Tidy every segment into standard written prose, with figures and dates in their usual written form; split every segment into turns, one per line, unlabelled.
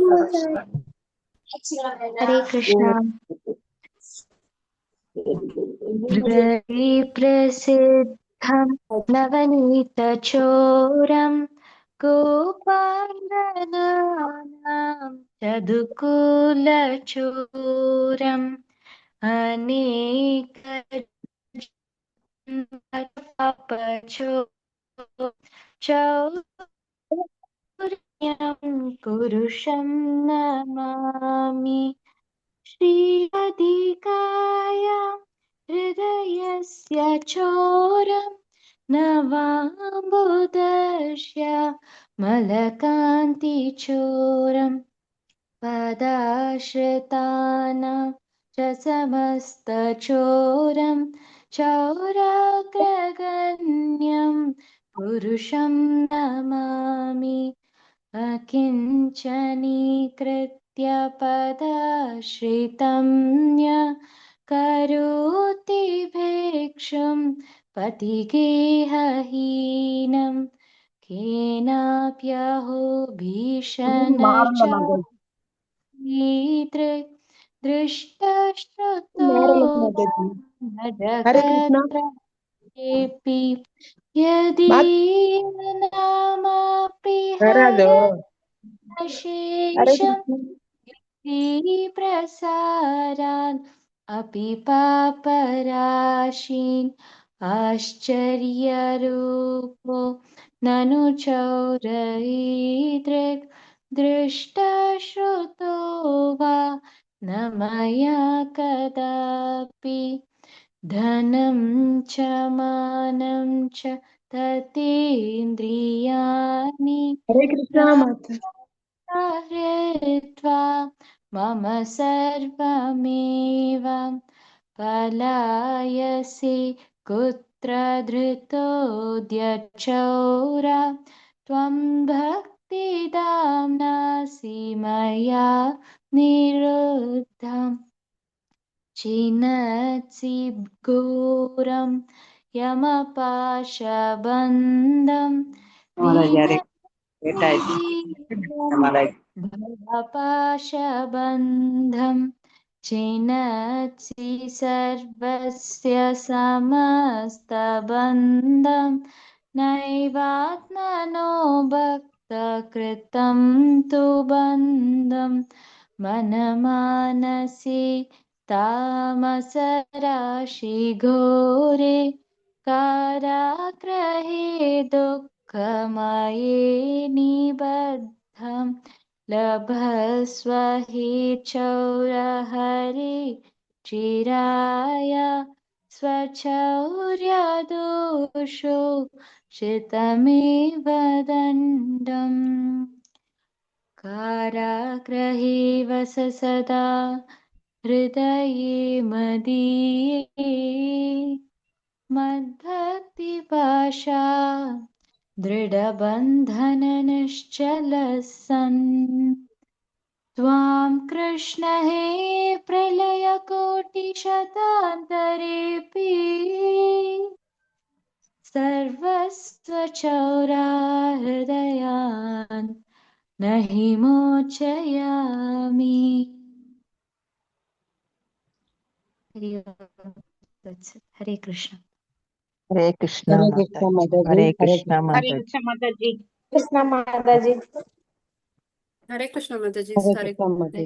माताजी। हरे कृष्णा। प्रसिद्धं नवनीतचोरं गोपालनानां चदुकुलचोरम् अनेक चौर्यं पुरुषं नमामि। श्रीअधिकायां हृदयस्य चोरं नवाम्बुदस्य मलकान्तिचोरम् पदाश्रितानां च समस्तचोरं चौराग्रगण्यं पुरुषं नमामि। अकिञ्चनीकृत्य पदाश्रितं य करोति भिक्षुं पतिगेहहीनं केनाप्यहो भीषणश्च दृष्टश्रुतो न जगत्प्रदेऽपि यदीयनामापि हयशेषं प्रसारान् अपि पापराशीन् आश्चर्यरूपो ननु चौरैदृक् दृष्टश्रुतो वा न मया कदापि। धनं च मानं च ततेन्द्रियाणि हृत्वा मम सर्वमेव पलायसि कुत्र धृतोऽद्यचौरा त्वं भक्तिदाम्नासि मया निरुद्धम् छिनत्सि घोरं यमपाशबन्धं भवपाशबन्धं छिनत्सि सर्वस्य समस्तबन्धं नैवात्मनो भक्तकृतं तु बन्धं मनमानसि तामसराशि घोरे काराग्रहे दुःखमये निबद्धं लभस्व हि चौरहरि चिराय स्वचौर्यदोषो शितमेव दण्डम्। काराग्रहे वस सदा हृदये मदीये मद्भक्तिपाशा दृढबन्धननिश्चलः सन् त्वां कृष्ण हे प्रलयकोटिशतान्तरेऽपि सर्वस्वचौराहृदयान् न हि मोचयामि। हरे कृष्ण।
हरे कृष्णा माताजी। हरे कृष्णा
हरे
माताजी।
कृष्ण माताजी।
कृष्ण माताजी।
हरे कृष्ण माताजी।
हरे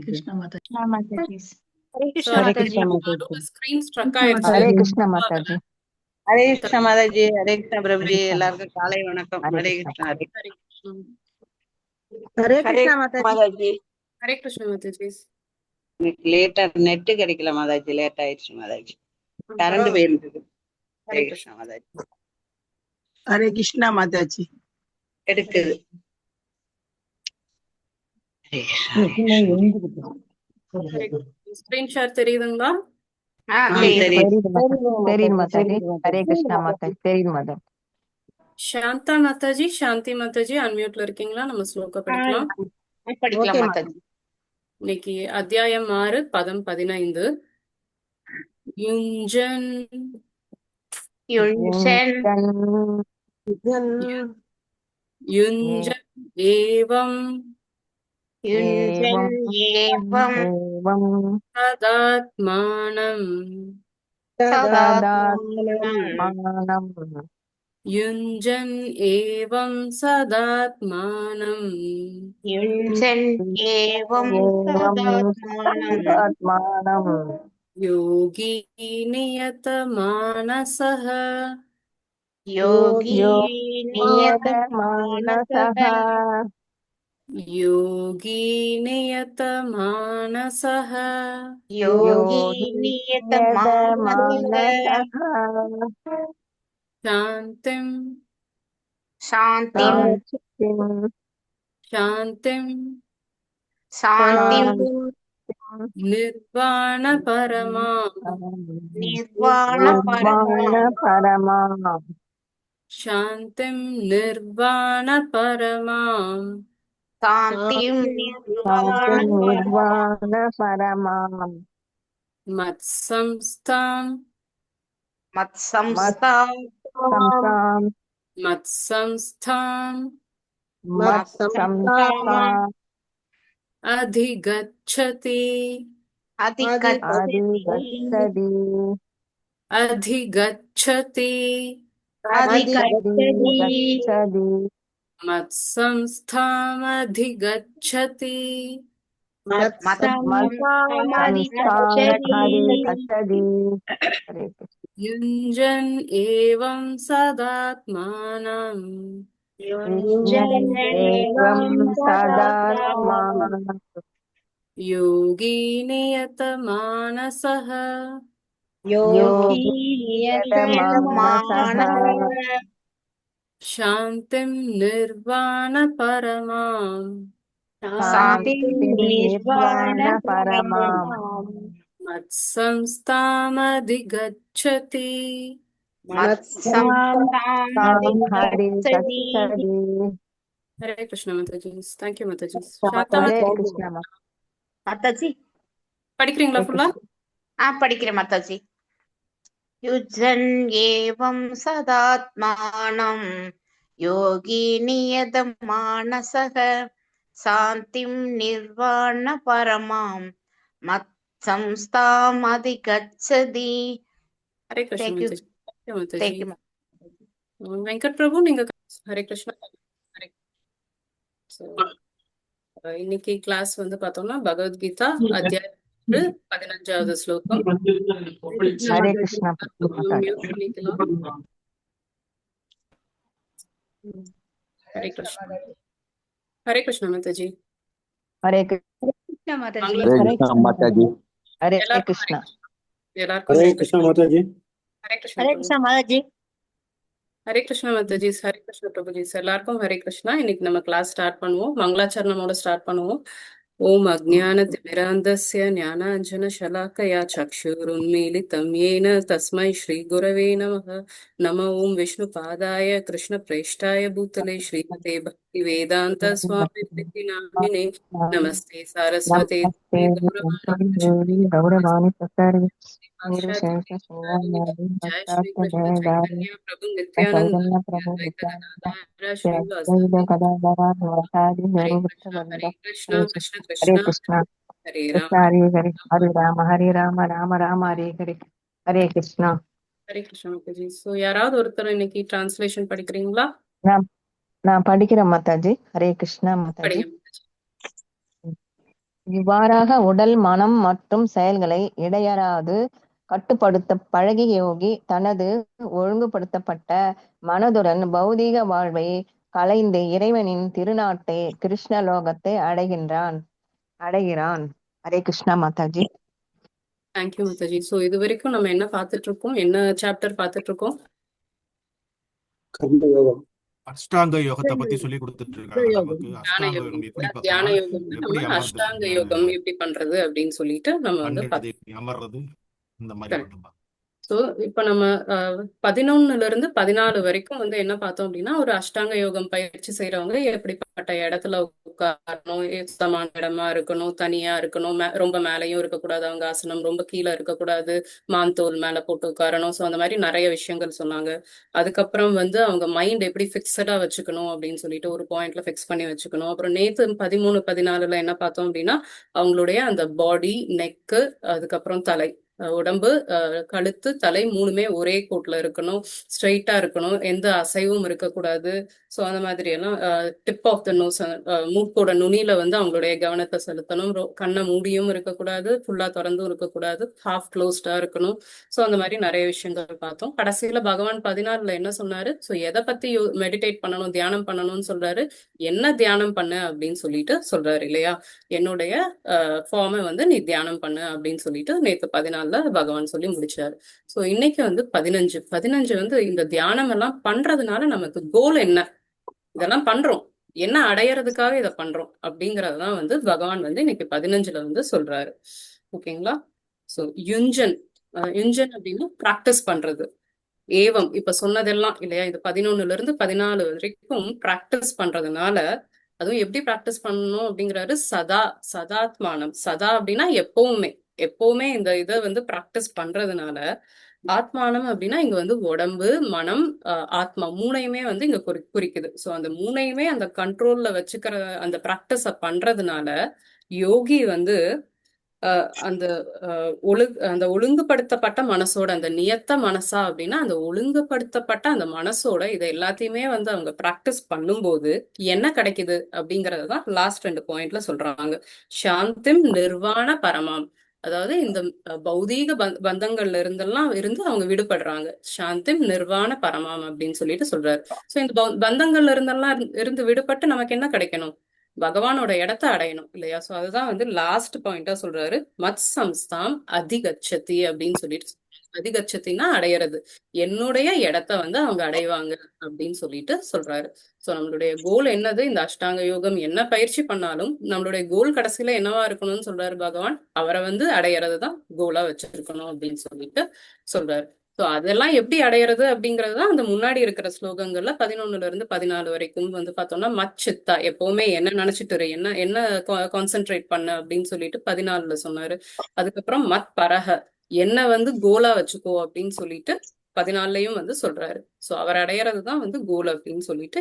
कृष्णा माताजी।
हरे कृष्ण
Sorry,
माताजी।
स्क्रीन ஸ்ட்ரக் ஆயிடுச்சு.
हरे कृष्णा माताजी।
हरे कृष्ण माताजी। हरे कृष्ण प्रभुजी எல்லாருக்கும் காலை வணக்கம்.
हरे
हरे
कृष्णा।
कृष्ण
हरे कृष्ण।
हरे कृष्ण माताजी।
हरे कृष्ण माताजी।
எனக்கு லேட்டா நெட் கிடைக்கல மாதாஜி, லேட் ஆயிடுச்சு மாதாஜி, கரண்ட் போயிருந்தது. ஹரே கிருஷ்ண மாதாஜி.
हरे कृष्ण माताजी।
எடுக்குது.
ஸ்கிரீன் ஷேர் தெரியுதுங்களா?
தெரியுது மாதாஜி. ஹரே கிருஷ்ணா மாதாஜி. தெரியுது மாதாஜி.
சாந்தா மாதாஜி, சாந்தி மாதாஜி அன்மியூட்ல இருக்கீங்களா? நம்ம ஸ்லோகா படிக்கலாம்.
படிக்கலாம் மாதாஜி.
இன்னைக்கு அத்தியாயம் 6 பதம் 15. யுஞ்சன் யுஞ்சன் एवं
एवं
एवं
एवं
तदात्मानं
तदात्मानं
युञ्जन् एवं सदात्मानं
युञ्जन् एवं
एवं
तदात्मानं
तदात्मानं
योगी नियतमानसः
योगी
नियतमानसः
नियतमानसः
योगी नियतमानसः
योगी
योगी
नियतमानसः
नियतमानसः
शान्तिं
शान्तिं
शान्तिं
शान्तिं
शान्तिं
निर्वाणपरमां
निर्वाणपरमां
निर्वाणपरमां
शान्तिं निर्वाणपरमां
शान्तिं
शान्तिं
निर्वाणपरमां
निर्वाणपरमां
मत्संस्थां
मत्संस्थां
संसां
मत्संस्थां
मत्संस्थाम्
अधिगच्छति
अधिगच्छति
अधिगच्छति
अधिगच्छति
अधिगच्छति
मत्संस्थामधिगच्छति
मत्संस्थामधिगच्छति
अधिगच्छति हरे कृष्ण
युञ्जन् एवं सदात्मानं
युञ्जन्
एवं
तदात्मानं
सदात्मानं
योगी नियतमानसः
योगी
नियतमानसः
नियतमानसः
शान्तिं निर्वाणपरमां
शान्तिं
निर्वाणपरमां
निर्वाणपरमां
मत्संस्थामधिगच्छति
मत्संस्थामधिगच्छति
हरिगच्छति
हरे कृष्ण माताजी தேங்க்யூ மாதாஜி
हरे
சாந்தா
कृष्ण
மாதாஜி
படிக்கிறீங்களா
हरे
ஃபுல்லா
कृष्ण
படிக்கிறேன் மாதாஜி युज्जन् एवं सदात्मानं योगी नियतमानसः शान्तिं निर्वाणपरमां मत्संस्थामधिगच्छति
Hare Krishna
Thank you.
Mataji thank you Mataji
Thank you.
Venkat Prabhu நீங்க ஹரே கிருஷ்ணா ஹரே So, இன்னைக்கு கிளாஸ் வந்து பார்த்தோம்னா பகவத்கீதா அத்தியாயம் 15வது ஸ்லோகம்
हरे कृष्ण
மியூட் பண்ணிக்கலாம் ஹரே கிருஷ்ணா ஹரே கிருஷ்ண மாதாஜி
हरे कृष्ण
மங்கள
हरे कृष्णा माता जी
हरे
எல்லாருக்கும்
कृष्ण
எல்லாருக்கும்
हरे
ஹரே
कृष्णा
கிருஷ்ணா
माता जी
ஹரே கிருஷ்ண
हरे
பிரபு
कृष्ण माताजी
ஹரே கிருஷ்ண மாதாஜி ஹரே கிருஷ்ண பிரபுஜி எல்லாருக்கும் ஹரே கிருஷ்ணா இன்னைக்கு நம்ம கிளாஸ் ஸ்டார்ட் பண்ணுவோம் மங்களாச்சரணமோட ஸ்டார்ட் பண்ணுவோம் ஓம் அஜ்ஞானதிமிராந்தஸ்ய ஞானாஞ்சனशलाकया चक्षुरुन्मीलितं येन तस्मै श्रीगुरवे नमः नम ओं विष्णुपादाय कृष्णप्रेष्ठाय भूतले श्रीमते भक्तिवेदान्त स्वामिनिति नामिने नमस्ते सारस्वते
नमस्ते
देवे गौरवाणी
गौरवाणी प्रसारि
जय श्री कृष्ण
जय
चैतन्य प्रभु नित्यानंद
चैतन्य प्रभु
अद्वैत
नित्यानंद
गदाधर श्रीवासादि
जय गदाधर नवसादि
हरे
गरुड़वृंद
कृष्ण कृष्ण
हरे
कृष्ण
कृष्ण
हरे
कृष्ण हरे हरे हरे राम राम राम हरे हरे हरे कृष्ण
ஹரே கிருஷ்ண மாதாஜி ஸோ யாராவது ஒருத்தர் இன்னைக்கு டிரான்ஸ்லேஷன் படிக்கிறீங்களா
நான் நான் படிக்கிறேன் மாதாஜி ஹரே கிருஷ்ணா மாதாஜி
படிங்க மாதாஜி.
இவ்வாறாக உடல் மனம் மற்றும் செயல்களை இடையறாது கட்டுப்படுத்த பழகிய யோகி தனது ஒழுங்குபடுத்தப்பட்ட மனதுடன் பௌதீக வாழ்வை கலைந்து இறைவனின் திருநாட்டை கிருஷ்ணலோகத்தை அடைகிறான் ஹரே கிருஷ்ணா மாதாஜி
தேங்க்யூ மாதாஜி ஸோ இது வரைக்கும் நம்ம என்ன பார்த்துட்டு இருக்கோம் என்ன சாப்டர் பார்த்துட்டு இருக்கோம்
कर्म योगम
அஷ்டாங்க யோகத்தை பத்தி சொல்லி கொடுத்துட்டு இருக்காங்க நமக்கு.
தியான
அஷ்டாங்க
யோகம்
யோகம் எப்படி
தியான
பார்க்கணும்,
யோகம்
எப்படி
நம்ம
அமர்றது,
அஷ்டாங்க யோகம் எப்படி பண்றது அப்படின்னு சொல்லிட்டு நம்ம வந்து
பண்றது, எப்படி அமர்றது, இந்த மாதிரி
Correct.
மட்டும்
ஸோ இப்போ நம்ம 11ல இருந்து 14 வரைக்கும் வந்து என்ன பார்த்தோம் அப்படின்னா ஒரு அஷ்டாங்க யோகம் பயிற்சி செய்யறவங்க எப்படிப்பட்ட இடத்துல உட்காரணும், சுத்தமான இடமா இருக்கணும், தனியா இருக்கணும், ரொம்ப மேலையும் இருக்கக்கூடாது அவங்க ஆசனம், ரொம்ப கீழே இருக்கக்கூடாது, மான்தோல் மேல போட்டு உட்காரணும். ஸோ அந்த மாதிரி நிறைய விஷயங்கள் சொன்னாங்க. அதுக்கப்புறம் வந்து அவங்க மைண்ட் எப்படி ஃபிக்ஸடா வச்சுக்கணும் அப்படின்னு சொல்லிட்டு ஒரு பாயிண்ட்ல ஃபிக்ஸ் பண்ணி வச்சுக்கணும். அப்புறம் நேத்து 13, 14ல என்ன பார்த்தோம் அப்படின்னா அவங்களுடைய அந்த பாடி, நெக்கு, அதுக்கப்புறம் தலை, உடம்பு, கழுத்து, தலை மூணுமே ஒரே கோட்ல இருக்கணும், ஸ்ட்ரெயிட்டா இருக்கணும், எந்த அசைவும் இருக்கக்கூடாது. ஸோ அந்த மாதிரி எல்லாம் டிப் ஆஃப் த நோஸ், மூக்கோட நுனியில வந்து அவங்களுடைய கவனத்தை செலுத்தணும். கண்ணை மூடியும் இருக்கக்கூடாது, ஃபுல்லா திறந்தும் இருக்கக்கூடாது, ஹாஃப் க்ளோஸ்டா இருக்கணும். ஸோ அந்த மாதிரி நிறைய விஷயங்கள் பார்த்தோம். கடைசியில பகவான் 14ல என்ன சொன்னாரு? ஸோ எதை பத்தி மெடிடேட் பண்ணணும், தியானம் பண்ணணும்னு சொல்றாரு. என்ன தியானம் பண்ணு அப்படின்னு சொல்லிட்டு சொல்றாரு இல்லையா? என்னுடைய ஃபார்மை வந்து நீ தியானம் பண்ணு அப்படின்னு சொல்லிட்டு நேத்து 14ல பகவான் சொல்லி முடிச்சாரு. ஸோ இன்னைக்கு வந்து 15 வந்து இந்த தியானம் எல்லாம் பண்றதுனால நமக்கு கோல் என்ன, இதெல்லாம் பண்றோம் என்ன அடையறதுக்காக இதை பண்றோம் அப்படிங்கறதுதான் வந்து பகவான் வந்து இன்னைக்கு 15ல வந்து சொல்றாரு. ஓகேங்களா? ஸோ யுஞ்சன் அப்படின்னா பிராக்டிஸ் பண்றது. ஏவம் இப்ப சொன்னதெல்லாம் இல்லையா, இது 11ல இருந்து 14 வரைக்கும் பிராக்டிஸ் பண்றதுனால, அதுவும் எப்படி பிராக்டிஸ் பண்ணணும் அப்படிங்கிறாரு. சதாத்மானம். சதா அப்படின்னா எப்பவுமே இந்த இதை வந்து பிராக்டிஸ் பண்றதுனால, ஆத்மானம் அப்படின்னா இங்க வந்து உடம்பு, மனம், ஆத்மா மூணையுமே வந்து இங்க குறிக்குது. சோ அந்த மூணையுமே அந்த கண்ட்ரோல்ல வச்சுக்கிற அந்த பிராக்டிஸ பண்றதுனால யோகி வந்து அந்த அந்த ஒழுங்குபடுத்தப்பட்ட மனசோட, அந்த நியத்த மனசா அப்படின்னா அந்த ஒழுங்குபடுத்தப்பட்ட அந்த மனசோட இதை எல்லாத்தையுமே வந்து அவங்க பிராக்டிஸ் பண்ணும்போது என்ன கிடைக்குது அப்படிங்கறதுதான் லாஸ்ட் 2 பாயிண்ட்ல சொல்றாங்க. சாந்திம் நிர்வாண பரமாம். அதாவது இந்த பௌதீக பந்தங்கள்ல இருந்து அவங்க விடுபடுறாங்க. சாந்திம் நிர்வாண பரமாம் அப்படின்னு சொல்லிட்டு சொல்றாரு. சோ இந்த பந்தங்கள்ல இருந்து விடுபட்டு நமக்கு என்ன கிடைக்கணும்? பகவானோட இடத்தை அடையணும் இல்லையா? சோ அதுதான் வந்து லாஸ்ட் பாயிண்டா சொல்றாரு. மத் சம்ஸ்தாம் அதிகச்சதி அப்படின்னு சொல்லிட்டு, அதிகச்சத்தின்னா அடையிறது, என்னுடைய இடத்த வந்து அவங்க அடைவாங்க அப்படின்னு சொல்லிட்டு சொல்றாரு. சோ நம்மளுடைய கோல் என்னது? இந்த அஷ்டாங்க யோகம் என்ன பயிற்சி பண்ணாலும் நம்மளுடைய கோல் கடைசியில என்னவா இருக்கணும்னு சொல்றாரு பகவான். அவரை வந்து அடையறது தான் கோலா வச்சிருக்கணும் அப்படின்னு சொல்லிட்டு சொல்றாரு. சோ அதெல்லாம் எப்படி அடையிறது அப்படிங்கிறது தான் அந்த முன்னாடி இருக்கிற ஸ்லோகங்கள்ல 11ல இருந்து 14 வரைக்கும் வந்து பார்த்தோம்னா, மச்சித்தா எப்பவுமே என்ன நினைச்சிட்டு என்ன கான்சென்ட்ரேட் பண்ண அப்படின்னு சொல்லிட்டு 14ல சொன்னாரு. அதுக்கப்புறம் மத் பரக, என்ன வந்து கோலா வச்சுக்கோ அப்படின்னு சொல்லிட்டு 14லையும் வந்து சொல்றாரு. சோ அவர் அடையறதுதான் வந்து கோல் அப்படின்னு சொல்லிட்டு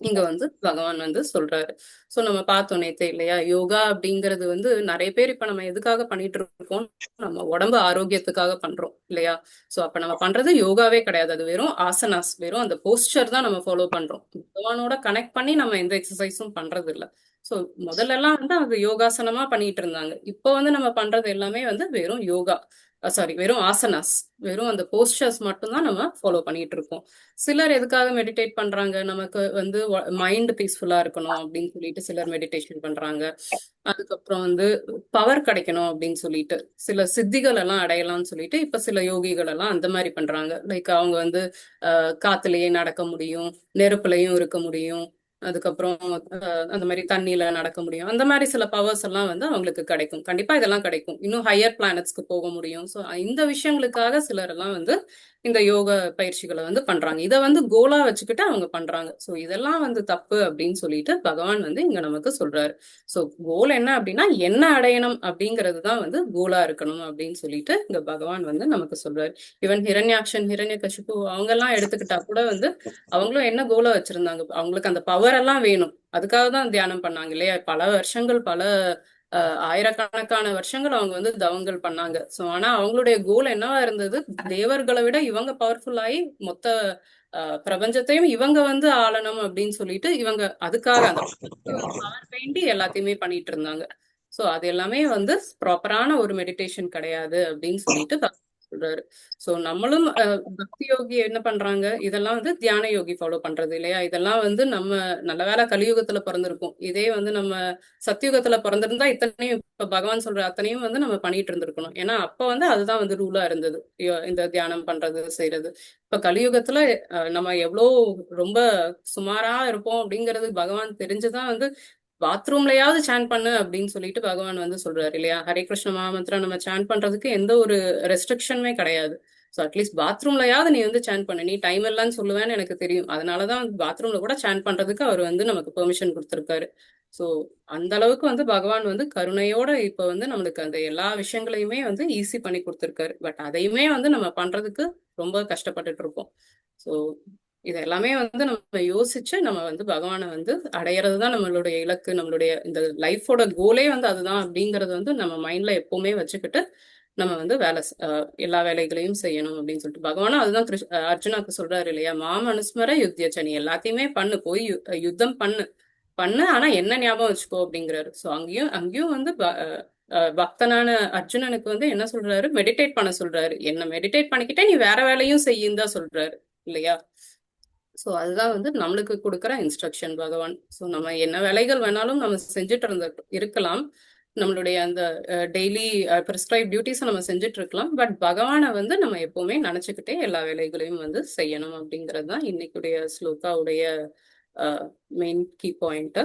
இங்க வந்து பகவான் வந்து சொல்றாரு. சோ நம்ம பார்த்தோம் நேத்தே இல்லையா, யோகா அப்படிங்கிறது வந்து நிறைய பேர் இப்ப நம்ம எதுக்காக பண்ணிட்டு இருக்கோம்? நம்ம உடம்பு ஆரோக்கியத்துக்காக பண்றோம் இல்லையா? சோ அப்ப நம்ம பண்றது யோகாவே கிடையாது, அது வெறும் ஆசனாஸ், வெறும் அந்த போஸ்டர் தான் நம்ம ஃபாலோ பண்றோம். பகவானோட கனெக்ட் பண்ணி நம்ம எந்த எக்ஸசைஸும் பண்றது இல்ல. சோ முதல்ல எல்லாம் வந்து அது யோகாசனமா பண்ணிட்டு இருந்தாங்க. இப்போ வந்து நம்ம பண்றது எல்லாமே வந்து வெறும் யோகா, வெறும் ஆசனாஸ், வெறும் அந்த போஸ்டர்ஸ் மட்டும்தான் நம்ம ஃபாலோ பண்ணிட்டு இருக்கோம். சிலர் எதுக்காக மெடிடேட் பண்றாங்க? நமக்கு வந்து மைண்ட் பீஸ்ஃபுல்லா இருக்கணும் அப்படின்னு சொல்லிட்டு சிலர் மெடிடேஷன் பண்றாங்க. அதுக்கப்புறம் வந்து பவர் கிடைக்கணும் அப்படின்னு சொல்லிட்டு சில சித்திகள் எல்லாம் அடையலாம்னு சொல்லிட்டு இப்ப சில யோகிகள் எல்லாம் அந்த மாதிரி பண்றாங்க. லைக் அவங்க வந்து காத்துலயே நடக்க முடியும், நெருப்புலயும் இருக்க முடியும், அதுக்கப்புறம் அந்த மாதிரி தண்ணியில நடக்க முடியும். அந்த மாதிரி சில பவர்ஸ் எல்லாம் வந்து அவங்களுக்கு கிடைக்கும். கண்டிப்பா இதெல்லாம் கிடைக்கும். இன்னும் ஹையர் பிளானட்ஸ்க்கு போக முடியும். ஸோ இந்த விஷயங்களுக்காக சிலர் எல்லாம் வந்து இந்த யோக பயிற்சிகளை வந்து பண்றாங்க. இதை வந்து கோலா வச்சுக்கிட்டு அவங்க பண்றாங்க. ஸோ இதெல்லாம் வந்து தப்பு அப்படின்னு சொல்லிட்டு பகவான் வந்து இங்க நமக்கு சொல்றாரு. ஸோ கோல் என்ன அப்படின்னா என்ன அடையணும் அப்படிங்கிறது தான் வந்து கோலா இருக்கணும் அப்படின்னு சொல்லிட்டு இங்க பகவான் வந்து நமக்கு சொல்றாரு. ஈவன் ஹிரண்யாக்ஷன், ஹிரண்யகசிபு அவங்க எல்லாம் எடுத்துக்கிட்டா கூட வந்து அவங்களும் என்ன கோலா வச்சிருந்தாங்க? அவங்களுக்கு அந்த பவர் எல்லாம் வேணும், அதுக்காக தான் தியானம் பண்ணாங்க இல்லையா? பல வருஷங்கள், பல ஆயிரக்கணக்கான வருஷங்கள் அவங்க வந்து தவங்கள் பண்ணாங்க. சோ ஆனா அவங்களுடைய கோல் என்னவா இருந்தது? தேவர்களை விட இவங்க பவர்ஃபுல் ஆகி மொத்த பிரபஞ்சத்தையும் இவங்க வந்து ஆளணும் அப்படின்னு சொல்லிட்டு இவங்க அதுக்காக அந்த பவர் வேண்டி எல்லாத்தையுமே பண்ணிட்டு இருந்தாங்க. சோ அது எல்லாமே வந்து ப்ராப்பரான ஒரு மெடிடேஷன் கிடையாது அப்படின்னு சொல்லிட்டு சொல்றாரு. சோ நம்மளும் பக்தி யோகி என்ன பண்றாங்க? இதெல்லாம் வந்து தியான யோகி ஃபாலோ பண்றது இல்லையா? இதெல்லாம் வந்து நம்ம நல்ல வேளை கலியுகத்துல பிறந்திருக்கோம். இதே வந்து நம்ம சத்தியுகத்துல பிறந்திருந்தா இத்தனையும் இப்ப பகவான் சொல்ற அத்தனையும் வந்து நம்ம பண்ணிட்டு இருந்திருக்கணும். ஏன்னா அப்ப வந்து அதுதான் வந்து ரூலா இருந்தது, இந்த தியானம் பண்றது செய்யறது. இப்ப கலியுகத்துல நம்ம எவ்வளோ ரொம்ப சுமாரா இருப்போம் அப்படிங்கிறது பகவான் தெரிஞ்சுதான் வந்து பாத்ரூம்லயாவது சாண்ட் பண்ணு அப்படின்னு சொல்லிட்டு பகவான் வந்து சொல்றாரு இல்லையா? ஹரே கிருஷ்ண மகாமந்திரம் நம்ம சாண்ட் பண்றதுக்கு எந்த ஒரு ரெஸ்ட்ரிக்ஷனுமே கிடையாது. ஸோ அட்லீஸ்ட் பாத்ரூம்லயாவது நீ வந்து சேன் பண்ணு, நீ டைம் இல்லைன்னு சொல்லுவேன்னு எனக்கு தெரியும், அதனாலதான் பாத்ரூம்ல கூட சேன் பண்றதுக்கு அவர் வந்து நமக்கு பெர்மிஷன் கொடுத்திருக்காரு. ஸோ அந்த அளவுக்கு வந்து பகவான் வந்து கருணையோட இப்ப வந்து நம்மளுக்கு அந்த எல்லா விஷயங்களையுமே வந்து ஈஸி பண்ணி கொடுத்திருக்காரு. பட் அதையுமே வந்து நம்ம பண்றதுக்கு ரொம்ப கஷ்டப்பட்டுட்டு இருப்போம். ஸோ இது எல்லாமே வந்து நம்ம யோசிச்சு நம்ம வந்து பகவானை வந்து அடையிறது தான் நம்மளுடைய இலக்கு, நம்மளுடைய இந்த லைஃபோட கோலே வந்து அதுதான் அப்படிங்கறது வந்து நம்ம மைண்ட்ல எப்பவுமே வச்சுக்கிட்டு நம்ம வந்து எல்லா வேலைகளையும் செய்யணும் அப்படின்னு சொல்லிட்டு பகவானும் அதுதான் அர்ஜுனாக்கு சொல்றாரு இல்லையா, மாமனுஸ்மர யுத்தியச்ச, நீ எல்லாத்தையுமே பண்ணு, போய் யுத்தம் பண்ணு பண்ணு, ஆனா என்ன ஞாபகம் வச்சுக்கோ அப்படிங்கிறாரு. ஸோ அங்கேயும் வந்து பக்தனான அர்ஜுனனுக்கு வந்து என்ன சொல்றாரு, மெடிடேட் பண்ண சொல்றாரு. என்ன மெடிடேட் பண்ணிக்கிட்டே நீ வேற வேலையும் செய்யும் தான் சொல்றாரு இல்லையா. ஸோ அதுதான் வந்து நம்மளுக்கு கொடுக்குற இன்ஸ்ட்ரக்ஷன் பகவான். ஸோ நம்ம என்ன வேலைகள் வேணாலும் நம்ம செஞ்சுட்டு இருக்கலாம், நம்மளுடைய அந்த டெய்லி ப்ரிஸ்கிரைப் டியூட்டிஸை நம்ம செஞ்சுட்டு இருக்கலாம். பட் பகவானை வந்து நம்ம எப்பவுமே நினைச்சுக்கிட்டே எல்லா வேலைகளையும் வந்து செய்யணும் அப்படிங்கிறது தான் இன்னைக்குடைய ஸ்லோகாவுடைய மெயின் கீ பாயிண்ட்.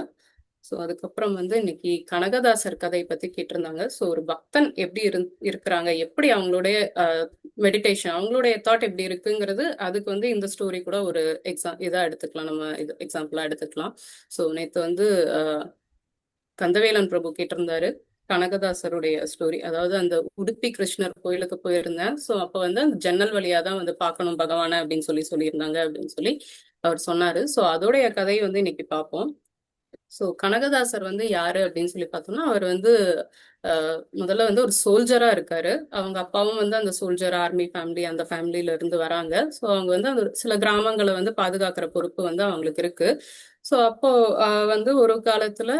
ஸோ அதுக்கப்புறம் வந்து இன்னைக்கு கனகதாசர் கதை பத்தி கேட்டிருந்தாங்க. ஸோ ஒரு பக்தன் எப்படி இருக்கிறாங்க, எப்படி அவங்களுடைய மெடிடேஷன், அவங்களுடைய தாட் எப்படி இருக்குங்கிறது, அதுக்கு வந்து இந்த ஸ்டோரி கூட ஒரு இதா எடுத்துக்கலாம், நம்ம இது எக்ஸாம்பிளா எடுத்துக்கலாம். ஸோ நேற்று வந்து கந்தவேலன் பிரபு கேட்டிருந்தாரு கனகதாசருடைய ஸ்டோரி, அதாவது அந்த உடுப்பி கிருஷ்ணர் கோயிலுக்கு போயிருந்தேன். ஸோ அப்போ வந்து அந்த ஜன்னல் வழியா தான் வந்து பார்க்கணும் பகவானை அப்படின்னு சொல்லியிருந்தாங்க அப்படின்னு சொல்லி அவர் சொன்னாரு. ஸோ அதோடைய கதையை வந்து இன்னைக்கு பார்ப்போம். ஸோ கனகதாசர் வந்து யாரு அப்படின்னு சொல்லி பார்த்தோம்னா, அவர் வந்து முதல்ல வந்து ஒரு சோல்ஜரா இருக்காரு. அவங்க அப்பாவும் வந்து அந்த சோல்ஜர் ஆர்மி ஃபேமிலி, அந்த ஃபேமிலியில இருந்து வராங்க. ஸோ அவங்க வந்து அந்த சில கிராமங்களை வந்து பாதுகாக்கிற பொறுப்பு வந்து அவங்களுக்கு இருக்கு. ஸோ அப்போ வந்து ஒரு காலத்துல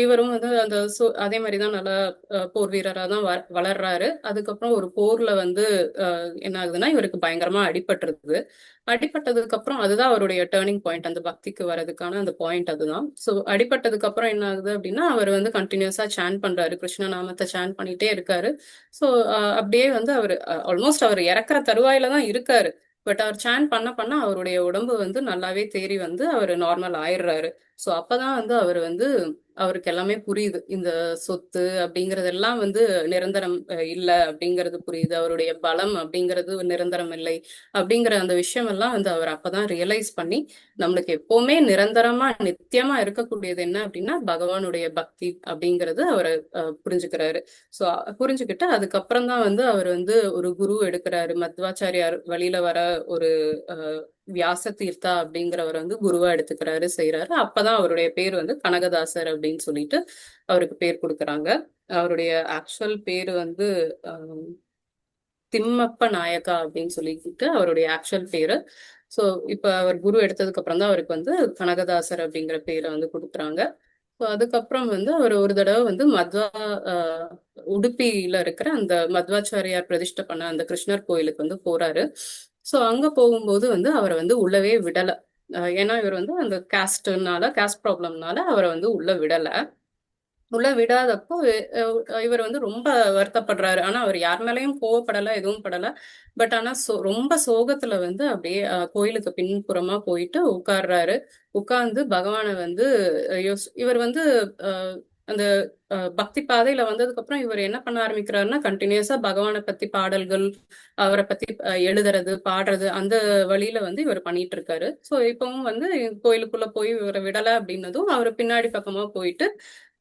இவரும் வந்து அந்த அதே மாதிரிதான் நல்லா போர் வீரரா தான் வளர்றாரு. அதுக்கப்புறம் ஒரு போர்ல வந்து என்ன ஆகுதுன்னா இவருக்கு பயங்கரமா அடிபட்டதுக்கு அப்புறம் அதுதான் அவருடைய டேர்னிங் பாயிண்ட், அந்த பக்திக்கு வர்றதுக்கான அந்த பாயிண்ட் அதுதான். ஸோ அடிபட்டதுக்கு அப்புறம் என்ன ஆகுது அப்படின்னா, அவர் வந்து கண்டினியூஸா சான் பண்றாரு, கிருஷ்ண நாமத்தை சான் பண்ணிட்டே இருக்காரு. ஸோ அப்படியே வந்து அவர் ஆல்மோஸ்ட் அவர் இறக்குற தருவாயில தான் இருக்காரு. பட் அவர் சான் பண்ண அவருடைய உடம்பு வந்து நல்லாவே தேறி வந்து அவர் நார்மல் ஆயிடுறாரு. ஸோ அப்பதான் வந்து அவர் வந்து அவருக்கு எல்லாமே புரியுது, இந்த சொத்து அப்படிங்கறதெல்லாம் வந்து நிரந்தரம் இல்லை அப்படிங்கிறது புரியுது, அவருடைய பலம் அப்படிங்கிறது நிரந்தரம் இல்லை அப்படிங்கிற அந்த விஷயம் எல்லாம் வந்து அவர் அப்பதான் ரியலைஸ் பண்ணி, நம்மளுக்கு எப்பவுமே நிரந்தரமா நித்தியமா இருக்கக்கூடியது என்ன அப்படின்னா பகவானுடைய பக்தி அப்படிங்கிறது அவர் புரிஞ்சுக்கிறாரு. ஸோ புரிஞ்சுக்கிட்டு அதுக்கப்புறம் தான் வந்து அவர் வந்து ஒரு குரு எடுக்கிறாரு, மத்வாச்சாரியார் வழியில வர ஒரு வியாச தீர்த்தா அப்படிங்கிறவர் வந்து குருவா எடுத்துக்கிறாரு, செய்யறாரு. அப்பதான் அவருடைய பேர் வந்து கனகதாசர் அப்படின்னு சொல்லிட்டு அவருக்கு பேர் கொடுக்குறாங்க. அவருடைய ஆக்சுவல் பேரு வந்து திம்மப்ப நாயக்கா அப்படின்னு சொல்லிட்டு அவருடைய ஆக்சுவல் பேரு. ஸோ இப்ப அவர் குரு எடுத்ததுக்கு அப்புறம் தான் அவருக்கு வந்து கனகதாசர் அப்படிங்கிற பேரை வந்து கொடுக்குறாங்க. ஸோ அதுக்கப்புறம் வந்து அவர் ஒரு தடவை வந்து உடுப்பியில இருக்கிற அந்த மத்வாச்சாரியார் பிரதிஷ்டை பண்ண அந்த கிருஷ்ணர் கோயிலுக்கு வந்து போறாரு. ஸோ அங்க போகும்போது வந்து அவரை வந்து உள்ளவே விடல. ஏன்னா இவர் வந்து அந்த கேஸ்ட் ப்ராப்ளம்னால அவரை வந்து உள்ள விடாதப்போ இவர் வந்து ரொம்ப வருத்தப்படுறாரு. ஆனா அவர் யார் மேலேயும் கோவப்படல, எதுவும் படல. பட் ஆனா ரொம்ப சோகத்துல வந்து அப்படியே கோயிலுக்கு பின்புறமா போயிட்டு உட்கார்றாரு. உட்கார்ந்து பகவானை வந்து இவர் வந்து அந்த பக்தி பாதையில வந்ததுக்கு அப்புறம் இவர் என்ன பண்ண ஆரம்பிக்கிறாருன்னா, கண்டினியூஸா பகவானை பத்தி பாடல்கள், அவரை பத்தி எழுதுறது, பாடுறது, அந்த வழியில வந்து இவர் பண்ணிட்டு இருக்காரு. ஸோ இப்பவும் வந்து கோயிலுக்குள்ள போய் இவரை விடல அப்படின்னதும் அவர் பின்னாடி பக்கமா போயிட்டு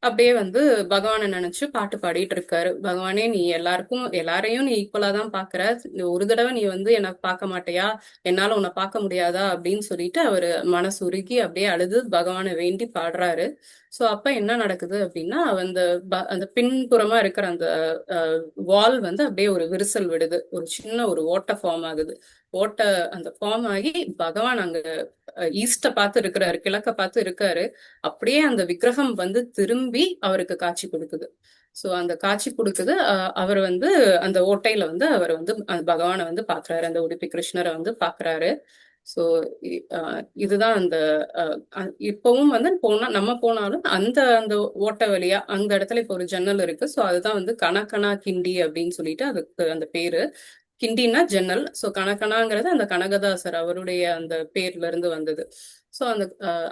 அப்படியே வந்து பகவானை நினைச்சு பாட்டு பாடிட்டு இருக்காரு. பகவானே, நீ எல்லாரையும் நீ ஈக்குவலா தான் பாக்குற, ஒரு தடவை நீ வந்து என்ன பார்க்க மாட்டியா, என்னால உன்னை பார்க்க முடியாதா அப்படின்னு சொல்லிட்டு அவரு மனசு உருகி அப்படியே அழுது பகவானை வேண்டி பாடுறாரு. சோ அப்ப என்ன நடக்குது அப்படின்னா, அந்த பின்புறமா இருக்கிற அந்த வால் வந்து அப்படியே ஒரு விரிசல் விடுது, ஒரு சின்ன ஒரு ஓட்டை ஃபார்ம் ஆகுது. அந்த ஃபார்ம் ஆகி பகவான் அங்க ஈஸ்ட பார்த்து இருக்கிறாரு, கிழக்க பார்த்து இருக்காரு. அப்படியே அந்த விக்கிரகம் வந்து திரும்பி அவருக்கு காட்சி கொடுக்குது. சோ அந்த காட்சி கொடுக்குது. அவர் வந்து அந்த ஓட்டையில வந்து அவர் வந்து பகவானை வந்து பாக்குறாரு, அந்த உடுப்பி கிருஷ்ணரை வந்து பாக்குறாரு. சோ இதுதான் அந்த இப்பவும் வந்து நம்ம போனாலும் அந்த அந்த ஓட்டை வழியா அந்த இடத்துல இப்ப ஒரு ஜன்னல் இருக்கு. சோ அதுதான் வந்து கனகனா கிண்டி அப்படின்னு சொல்லிட்டு அதுக்கு அந்த பேரு. கிண்டினா ஜன்னல். சோ கனகனாங்கிறது அந்த கனகதாசர் அவருடைய அந்த பேர்ல இருந்து வந்தது. சோ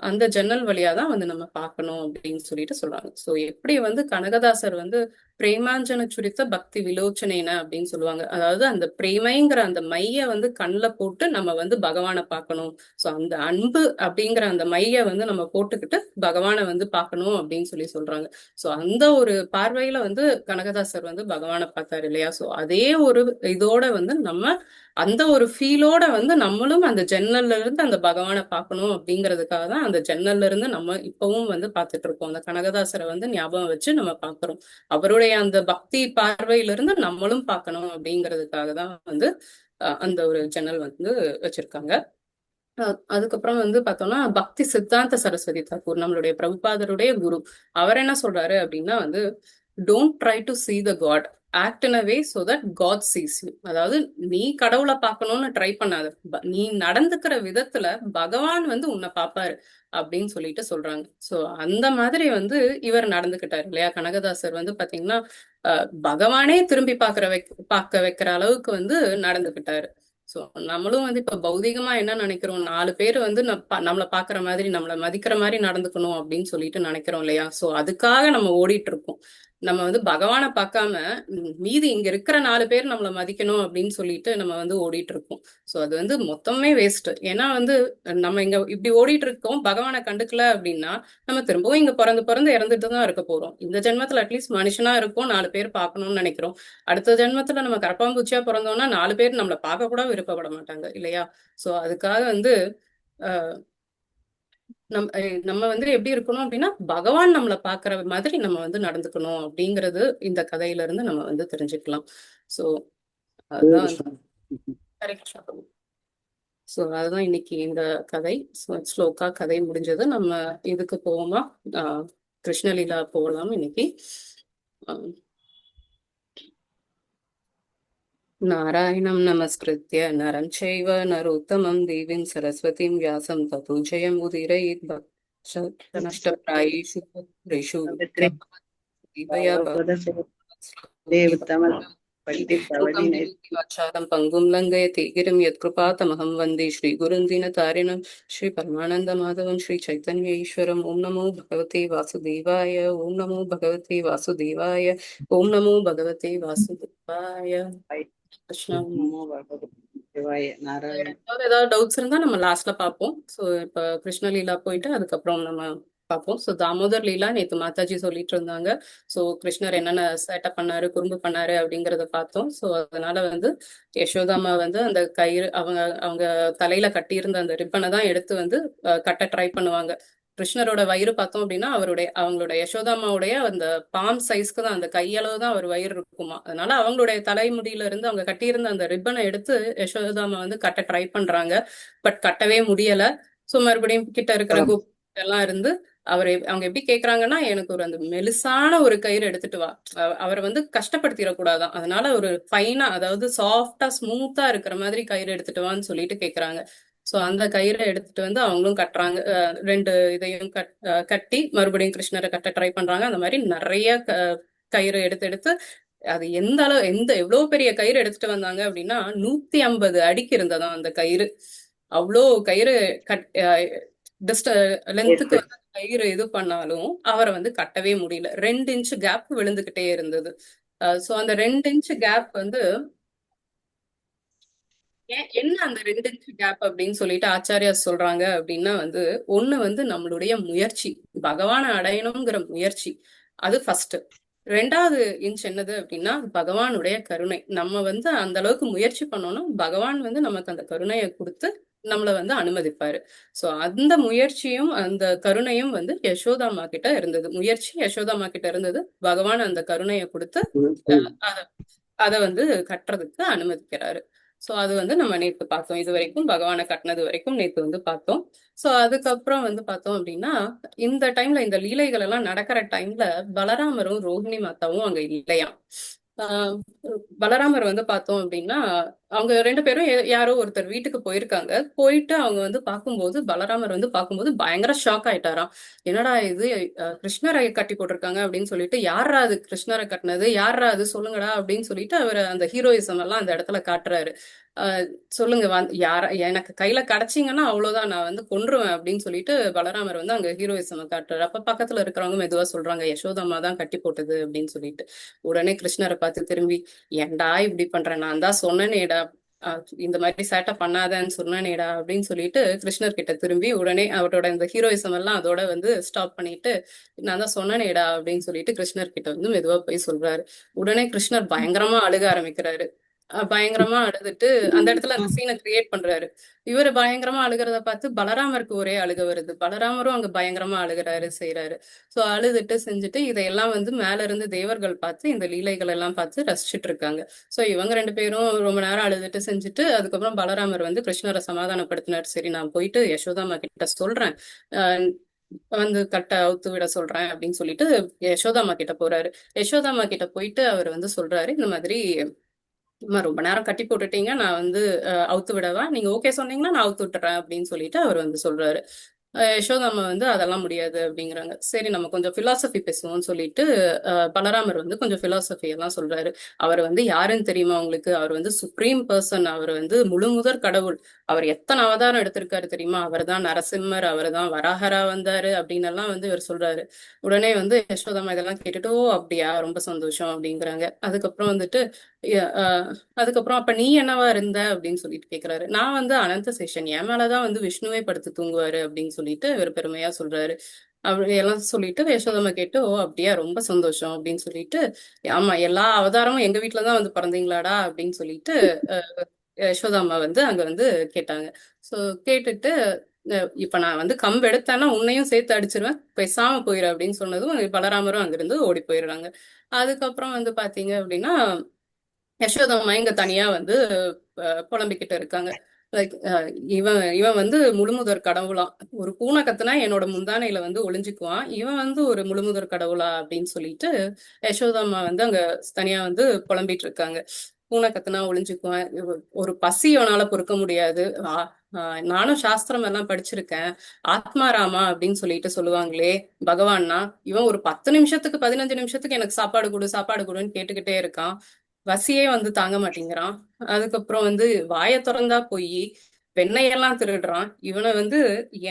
அந்த ஜன்னல் வழியா தான் வந்து நம்ம பார்க்கணும் அப்படின்னு சொல்லிட்டு சொல்றாங்க. சோ எப்படி வந்து கனகதாசர் வந்து பிரேமாஞ்சன சுரித்த பக்தி விலோச்சனேன அப்படின்னு சொல்லுவாங்க. அதாவது அந்த பிரேமைங்கிற அந்த மைய வந்து கண்ணுல போட்டு நம்ம வந்து பகவானை பார்க்கணும். சோ அந்த அன்பு அப்படிங்கிற அந்த மைய வந்து நம்ம போட்டுக்கிட்டு பகவானை வந்து பார்க்கணும் அப்படின்னு சொல்றாங்க. சோ அந்த ஒரு பார்வையில வந்து கனகதாசர் வந்து பகவானை பார்த்தாரு இல்லையா? சோ அதே ஒரு இதோட வந்து நம்ம அந்த ஒரு ஃபீலோட வந்து நம்மளும் அந்த ஜன்னல்ல இருந்து அந்த பகவானை பார்க்கணும் அப்படிங்கிறதுக்காக தான் அந்த ஜன்னல்ல இருந்து நம்ம இப்பவும் வந்து பார்த்துட்டு இருக்கோம். அந்த கனகதாசரை வந்து ஞாபகம் வச்சு நம்ம பார்க்கிறோம். அவருடைய அந்த பக்தி பார்வையில இருந்து நம்மளும் பார்க்கணும் அப்படிங்கிறதுக்காக தான் வந்து அந்த ஒரு ஜன்னல் வந்து வச்சிருக்காங்க. அதுக்கப்புறம் வந்து பார்த்தோம்னா பக்தி சித்தாந்த சரஸ்வதி தாக்கூர் நம்மளுடைய பிரபுபாதருடைய குரு. அவர் என்ன சொல்றாரு அப்படின்னா வந்து don't try to see the God, act in a way so that God sees you. அதாவது நீ கடவுளை பார்க்கணும்னு ட்ரை பண்ணாத, நீ நடந்துக்கிற விதத்துல பகவான் வந்து உன்னை பார்ப்பாரு அப்படின்னு சொல்றாங்க. சோ அந்த மாதிரி வந்து இவர் நடந்துக்கிட்டாரு இல்லையா? கனகதாசர் வந்து பாத்தீங்கன்னா பகவானே திரும்பி பார்க்க வைக்கிற அளவுக்கு வந்து நடந்துக்கிட்டாரு. சோ நம்மளும் வந்து இப்ப பௌதிகமா என்ன நினைக்கிறோம், 4 பேர் வந்து நம்மளை பாக்குற மாதிரி நம்மளை மதிக்கிற மாதிரி நடந்துக்கணும் அப்படின்னு சொல்லிட்டு நினைக்கிறோம் இல்லையா? சோ அதுக்காக நம்ம ஓடிட்டு இருக்கோம். நம்ம வந்து பகவானை பார்க்காம மீதி இங்க இருக்கிற 4 பேர் நம்மளை மதிக்கணும் அப்படின்னு சொல்லிட்டு நம்ம வந்து ஓடிட்டு இருக்கோம். சோ அது வந்து மொத்தமே வேஸ்ட். ஏன்னா வந்து நம்ம இங்க இப்படி ஓடிட்டு இருக்கோம், பகவானை கண்டுக்கல அப்படின்னா நம்ம திரும்பவும் இங்க பிறந்து இறந்துட்டு தான் இருக்க போறோம். இந்த ஜென்மத்துல அட்லீஸ்ட் மனுஷனா இருக்கும், 4 பேர் பார்க்கணும்னு நினைக்கிறோம். அடுத்த ஜென்மத்துல நம்ம கரப்பாம்பூச்சியா பிறந்தோம்னா 4 பேர் நம்மளை பார்க்க கூட விருப்பப்பட மாட்டாங்க இல்லையா? சோ அதுக்காக வந்து நம்ம வந்து எப்படி இருக்கணும் அப்படின்னா பகவான் நம்மளை பாக்குற மாதிரி நம்ம வந்து நடந்துக்கணும் அப்படிங்கிறது இந்த கதையில இருந்து நம்ம வந்து தெரிஞ்சுக்கலாம். சோ அதுதான் ஹரே கிருஷ்ணா பிரபு. சோ அதுதான் இன்னைக்கு இந்த கதை. ஸ்லோகா கதை முடிஞ்சது. நம்ம இதுக்கு போவோமா? கிருஷ்ணலீலா போகலாம் இன்னைக்கு. नारायणं नमस्कृत्य नरं चैव नरोत्तमं देवीं सरस्वतीं व्यासं ततो जयमुदीरयेत् भक्तनष्टप्रायेषु भक्तेषु वाचालं पङ्गुं लङ्घयति गिरिं यत्कृपातमहं वन्दे श्रीगुरुं दीनतारिणं श्रीपरमानन्दमाधवं श्रीचैतन्य ईश्वरम्। ॐ नमो भगवते वासुदेवाय, ॐ नमो भगवते वासुदेवाय, ॐ नमो भगवते वासुदेवाय. ஏதாவது டவுட்ஸ் இருந்தா நம்ம லாஸ்ட்ல பார்ப்போம். சோ இப்ப கிருஷ்ணலீலா போயிட்டு அதுக்கப்புறம் நம்ம பார்ப்போம். சோ தாமோதர் லீலா நேத்து மாதாஜி சொல்லிட்டு இருந்தாங்க. சோ கிருஷ்ணர் என்னென்ன செட்டப் பண்ணாரு, குறும்பு பண்ணாரு அப்படிங்கறத பார்த்தோம். சோ அதனால வந்து யசோதாமா வந்து அந்த கயிறு அவங்க தலையில கட்டியிருந்த அந்த ரிப்பனை தான் எடுத்து வந்து கட்ட ட்ரை பண்ணுவாங்க. கிருஷ்ணரோட வயிறு பார்த்தோம் அப்படின்னா அவங்களோட யசோதாமாவுடைய அந்த பாம் சைஸ்க்கு தான், அந்த கையளவு தான் அவர் வயிறு இருக்குமா. அதனால அவங்களுடைய தலைமுடியில இருந்து அவங்க கட்டியிருந்த அந்த ரிப்பனை எடுத்து யசோதாமா வந்து கட்ட ட்ரை பண்றாங்க. பட் கட்டவே முடியல. சோ மறுபடியும் கிட்ட இருக்கிற கூப்பிட்டு எல்லாம் இருந்து அவங்க எப்படி கேக்குறாங்கன்னா, எனக்கு ஒரு அந்த மெலிசான ஒரு கயிறு எடுத்துட்டு வா, அவரை வந்து கஷ்டப்படுத்திடக்கூடாதான், அதனால ஒரு ஃபைனா அதாவது சாஃப்டா ஸ்மூத்தா இருக்கிற மாதிரி கயிறு எடுத்துட்டு வான்னு சொல்லிட்டு கேக்குறாங்க. சோ அந்த கயிறை எடுத்துட்டு வந்து அவங்களும் கட்டுறாங்க. 2 இதையும் கட்டி மறுபடியும் கிருஷ்ணரை கட்ட ட்ரை பண்றாங்க. அந்த மாதிரி நிறைய கயிறு எடுத்து அது எவ்வளவு பெரிய கயிறு எடுத்துட்டு வந்தாங்க அப்படின்னா 150 அடிக்கு இருந்ததாம் அந்த கயிறு. அவ்வளோ கயிறு லென்த்துக்கு கயிறு இது பண்ணாலும் அவரை வந்து கட்டவே முடியல. 2 இன்ச் கேப் விழுந்துகிட்டே இருந்தது. சோ அந்த 2 இன்ச் கேப் வந்து என்ன அந்த 2 இன்ச் கேப் அப்படின்னு சொல்லிட்டு ஆச்சாரியா சொல்றாங்க அப்படின்னா வந்து ஒண்ணு வந்து நம்மளுடைய முயற்சி, பகவானை அடையணுங்கிற முயற்சி, அது ஃபர்ஸ்ட். 2வது இன்ச் என்னது அப்படின்னா பகவானுடைய கருணை. நம்ம வந்து அந்த அளவுக்கு முயற்சி பண்ணோம்னா பகவான் வந்து நமக்கு அந்த கருணையை கொடுத்து நம்மள வந்து அனுமதிப்பாரு. சோ அந்த முயற்சியும் அந்த கருணையும் வந்து யசோதாமா கிட்ட இருந்தது. முயற்சி யசோதாமா கிட்ட இருந்தது, பகவான் அந்த கருணையை கொடுத்து அத வந்து கட்டுறதுக்கு அனுமதிக்கிறாரு. சோ அது வந்து நம்ம நேத்து பார்த்தோம். இது வரைக்கும் பகவானை கட்டினது வரைக்கும் நேத்து வந்து பார்த்தோம். சோ அதுக்கப்புறம் வந்து பார்த்தோம் அப்படின்னா இந்த டைம்ல இந்த லீலைகள் எல்லாம் நடக்கிற டைம்ல பலராமரும் ரோஹிணி மாதாவும் அங்க இல்லையாம். பலராமர் வந்து பார்த்தோம் அப்படின்னா அவங்க ரெண்டு பேரும் யாரோ ஒருத்தர் வீட்டுக்கு போயிருக்காங்க. போயிட்டு அவங்க வந்து பார்க்கும்போது பலராமர் வந்து பார்க்கும்போது பயங்கர ஷாக் ஆயிட்டாராம். என்னடா இது கிருஷ்ணரை கட்டி போட்டிருக்காங்க அப்படின்னு சொல்லிட்டு, யாரா அது கிருஷ்ணரை கட்டினது, யாரா அது சொல்லுங்கடா அப்படின்னு சொல்லிட்டு அவர் அந்த ஹீரோயிசம் எல்லாம் அந்த இடத்துல காட்டுறாரு. சொல்லுங்க யார எனக்கு கையில கிடைச்சீங்கன்னா அவ்வளவுதான், நான் வந்து கொன்றுவேன் அப்படின்னு சொல்லிட்டு பலராமர் வந்து அங்க ஹீரோயிசம் காட்டுறாரு. அப்ப பக்கத்துல இருக்கிறவங்க மெதுவா சொல்றாங்க, யசோதம்மா தான் கட்டி போட்டது அப்படின்னு சொல்லிட்டு. உடனே கிருஷ்ணரை பார்த்து திரும்பி, ஏன்டா இப்படி பண்றேன், நான் தான் சொன்னேனேடா, இந்த மாதிரி சேட்டை பண்ணாதேன்னு சொன்னேனேடா அப்படின்னு சொல்லிட்டு கிருஷ்ணர் கிட்ட திரும்பி உடனே அவரோட இந்த ஹீரோயிசம் எல்லாம் அதோட வந்து ஸ்டாப் பண்ணிட்டு, நான் தான் சொன்னேனேடா அப்படின்னு சொல்லிட்டு கிருஷ்ணர் கிட்ட வந்து மெதுவா போய் சொல்றாரு. உடனே கிருஷ்ணர் பயங்கரமா அழுக ஆரம்பிக்கிறாரு. பயங்கரமா அழுதுட்டு அந்த இடத்துல அந்த சீனை கிரியேட் பண்றாரு. இவரு பயங்கரமா அழுகிறத பார்த்து பலராமருக்கு ஒரே அழுக வருது. பலராமரும் அங்க பயங்கரமா அழுகிறாரு, செய்யறாரு. சோ அழுதுட்டு செஞ்சுட்டு இதையெல்லாம் வந்து மேல இருந்து தேவர்கள் பார்த்து இந்த லீலைகள் எல்லாம் பார்த்து ரசிச்சுட்டு இருக்காங்க. சோ இவங்க ரெண்டு பேரும் ரொம்ப நேரம் அழுதுட்டு செஞ்சுட்டு அதுக்கப்புறம் பலராமர் வந்து கிருஷ்ணரை சமாதானப்படுத்தினார். சரி, நான் போயிட்டு யசோதாமா கிட்ட சொல்றேன், வந்து கட்ட அவுத்து விட சொல்றேன் அப்படின்னு சொல்லிட்டு யசோதாமா கிட்ட போறாரு. யசோதாமா கிட்ட போயிட்டு அவர் வந்து சொல்றாரு, இந்த மாதிரி அம்மா ரொம்ப நேரம் கட்டி போட்டுட்டீங்க, நான் வந்து அவுத்து விடவா, நீங்க ஓகே சொன்னீங்கன்னா நான் அவுத்து விட்டுறேன் அப்படின்னு சொல்லிட்டு அவர் வந்து சொல்றாரு. யசோதாம்மா வந்து அதெல்லாம் முடியாது அப்படிங்கிறாங்க. சரி, நம்ம கொஞ்சம் பிலாசபி பேசுவோம்னு சொல்லிட்டு பலராமர் வந்து கொஞ்சம் பிலாசபி எல்லாம் சொல்றாரு. அவர் வந்து யாருன்னு தெரியுமா உங்களுக்கு, அவர் வந்து சுப்ரீம் பர்சன், அவர் வந்து முழுமுதற் கடவுள், அவர் எத்தனை அவதாரம் எடுத்திருக்காரு தெரியுமா, அவர் தான் நரசிம்மர், அவர் தான் வராகரா வந்தாரு அப்படின்னு எல்லாம் வந்து இவர் சொல்றாரு. உடனே வந்து யசோதாம்மா இதெல்லாம் கேட்டுட்டு, ஓ அப்படியா, ரொம்ப சந்தோஷம் அப்படிங்கிறாங்க. அதுக்கப்புறம் வந்துட்டு அதுக்கப்புறம் அப்ப நீ என்னவா இருந்த அப்படின்னு சொல்லிட்டு கேக்குறாரு. நான் வந்து அனந்த சேஷன், என் மேலதான் வந்து விஷ்ணுவே படுத்து தூங்குவாரு அப்படின்னு சொல்லிட்டு இவர் பெருமையா சொல்றாரு. அப்படி எல்லாம் சொல்லிட்டு யசோதாம்மா கேட்டு, ஓ அப்படியா, ரொம்ப சந்தோஷம் அப்படின்னு சொல்லிட்டு, ஆமா எல்லா அவதாரமும் எங்க வீட்டுலதான் வந்து பிறந்தீங்களாடா அப்படின்னு சொல்லிட்டு யசோதாம்மா வந்து அங்க வந்து கேட்டாங்க. சோ கேட்டுட்டு இப்ப நான் வந்து கம்பு எடுத்தேன்னா உன்னையும் சேர்த்து அடிச்சிருவேன், பேசாம போயிரு அப்படின்னு சொன்னதும் பலராமரும் அங்கிருந்து ஓடி போயிடுறாங்க. அதுக்கப்புறம் வந்து பாத்தீங்க அப்படின்னா யசோதாம்மா இங்க தனியா வந்து புலம்பிக்கிட்டு இருக்காங்க. லைக் இவன் இவன் வந்து முழுமுதற் கடவுளாம், ஒரு பூனை கத்துனா என்னோட முந்தானையில வந்து ஒளிஞ்சுக்குவான், இவன் வந்து ஒரு முழுமுதற் கடவுளா அப்படின்னு சொல்லிட்டு யசோதாம்மா வந்து அங்க தனியா வந்து புலம்பிட்டு இருக்காங்க. பூனை கத்துனா ஒளிஞ்சுக்குவான், ஒரு பசி அவனால பொறுக்க முடியாது, நானும் சாஸ்திரம் எல்லாம் படிச்சிருக்கேன், ஆத்மாராமா அப்படின்னு சொல்லிட்டு சொல்லுவாங்களே பகவான்னா, இவன் ஒரு 10 நிமிஷத்துக்கு 15 நிமிஷத்துக்கு எனக்கு சாப்பாடு கொடு சாப்பாடு கொடுன்னு கேட்டுக்கிட்டே இருக்கான், வசியே வந்து தாங்க மாட்டேங்கிறான். அதுக்கப்புறம் வந்து வாயை திறந்தா போய் வெண்ணையெல்லாம் திருடுறான். இவனை வந்து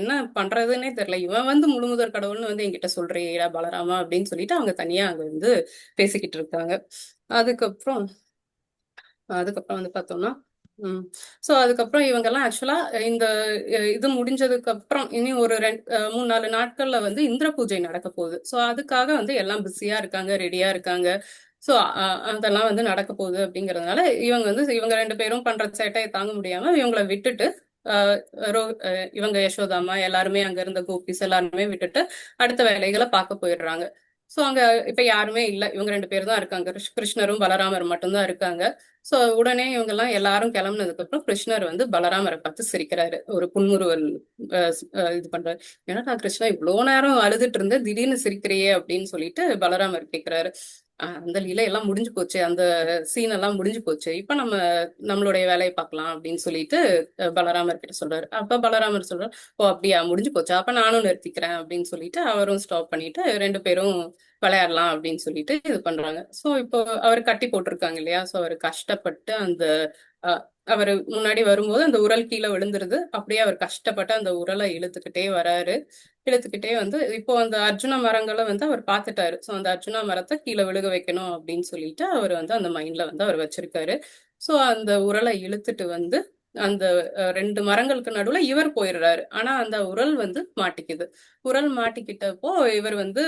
என்ன பண்றதுன்னே தெரியல, இவன் வந்து முழுமுதற் கடவுள்னு வந்து என்கிட்ட சொல்றியா பலராமா அப்படின்னு சொல்லிட்டு அவங்க தனியா அங்க வந்து பேசிக்கிட்டு இருக்காங்க. அதுக்கப்புறம் அதுக்கப்புறம் வந்து பார்த்தோம்னா சோ அதுக்கப்புறம் இவங்கெல்லாம் ஆக்சுவலா இந்த இது முடிஞ்சதுக்கு அப்புறம் இனி ஒரு 3-4 நாட்கள்ல வந்து இந்திர பூஜை நடக்க போகுது. சோ அதுக்காக வந்து எல்லாம் பிஸியா இருக்காங்க, ரெடியா இருக்காங்க. சோ அதெல்லாம் வந்து நடக்க போகுது அப்படிங்கறதுனால இவங்க ரெண்டு பேரும் பண்ற சேட்டையை தாங்க முடியாம இவங்களை விட்டுட்டு இவங்க யசோதாமா எல்லாருமே அங்க இருந்த கோபிஸ் எல்லாருமே விட்டுட்டு அடுத்த வேலைகளை பார்க்க போயிடுறாங்க. சோ அங்க இப்ப யாருமே இல்ல, இவங்க ரெண்டு பேரும் தான் இருக்காங்க, கிருஷ்ணரும் பலராமர் மட்டும்தான் இருக்காங்க. சோ உடனே இவங்க எல்லாம் எல்லாரும் கிளம்புனதுக்கு அப்புறம் கிருஷ்ணர் வந்து பலராமரை பார்த்து சிரிக்கிறாரு, ஒரு புன்முறுவல் இது பண்றாரு. ஏன்னா கிருஷ்ணா இவ்வளவு நேரம் அழுதுட்டு இருந்த, திடீர்னு சிரிக்கிறியே அப்படின்னு சொல்லிட்டு பலராமர் கேட்கிறாரு. அந்த லீலை எல்லாம் முடிஞ்சு போச்சு, அந்த சீன் எல்லாம் முடிஞ்சு போச்சு, இப்ப நம்மளுடைய வேலையை பார்க்கலாம் அப்படின்னு சொல்லிட்டு பலராமர் கிட்ட சொல்றாரு. அப்ப பலராமர் சொல்றாரு, ஓ அப்படியா, முடிஞ்சு போச்சா, அப்ப நானும் நிறுத்திக்கிறேன் அப்படின்னு சொல்லிட்டு அவரும் ஸ்டாப் பண்ணிட்டு ரெண்டு பேரும் விளையாடலாம் அப்படின்னு சொல்லிட்டு இது பண்றாங்க. சோ இப்போ அவர் கட்டி போட்டிருக்காங்க இல்லையா, சோ அவர் கஷ்டப்பட்டு அந்த அவர் முன்னாடி வரும்போது அந்த உரல் கீழே விழுந்துருது. அப்படியே அவர் கஷ்டப்பட்டு அந்த உரலை இழுத்துக்கிட்டே வராரு. இழுத்துக்கிட்டே வந்து இப்போ அந்த அர்ஜுன மரங்களை வந்து அவர் பார்த்துட்டாரு. சோ அந்த அர்ஜுனா மரத்தை கீழே விழுக வைக்கணும் அப்படின்னு சொல்லிட்டு அவர் வந்து அந்த மைண்ட்ல வந்து அவர் வச்சிருக்காரு. சோ அந்த உரலை இழுத்துட்டு வந்து அந்த 2 மரங்களுக்கு நடுவுல இவர் போயிடுறாரு. ஆனா அந்த உரல் வந்து மாட்டிக்குது. உரல் மாட்டிக்கிட்டப்போ இவர் வந்து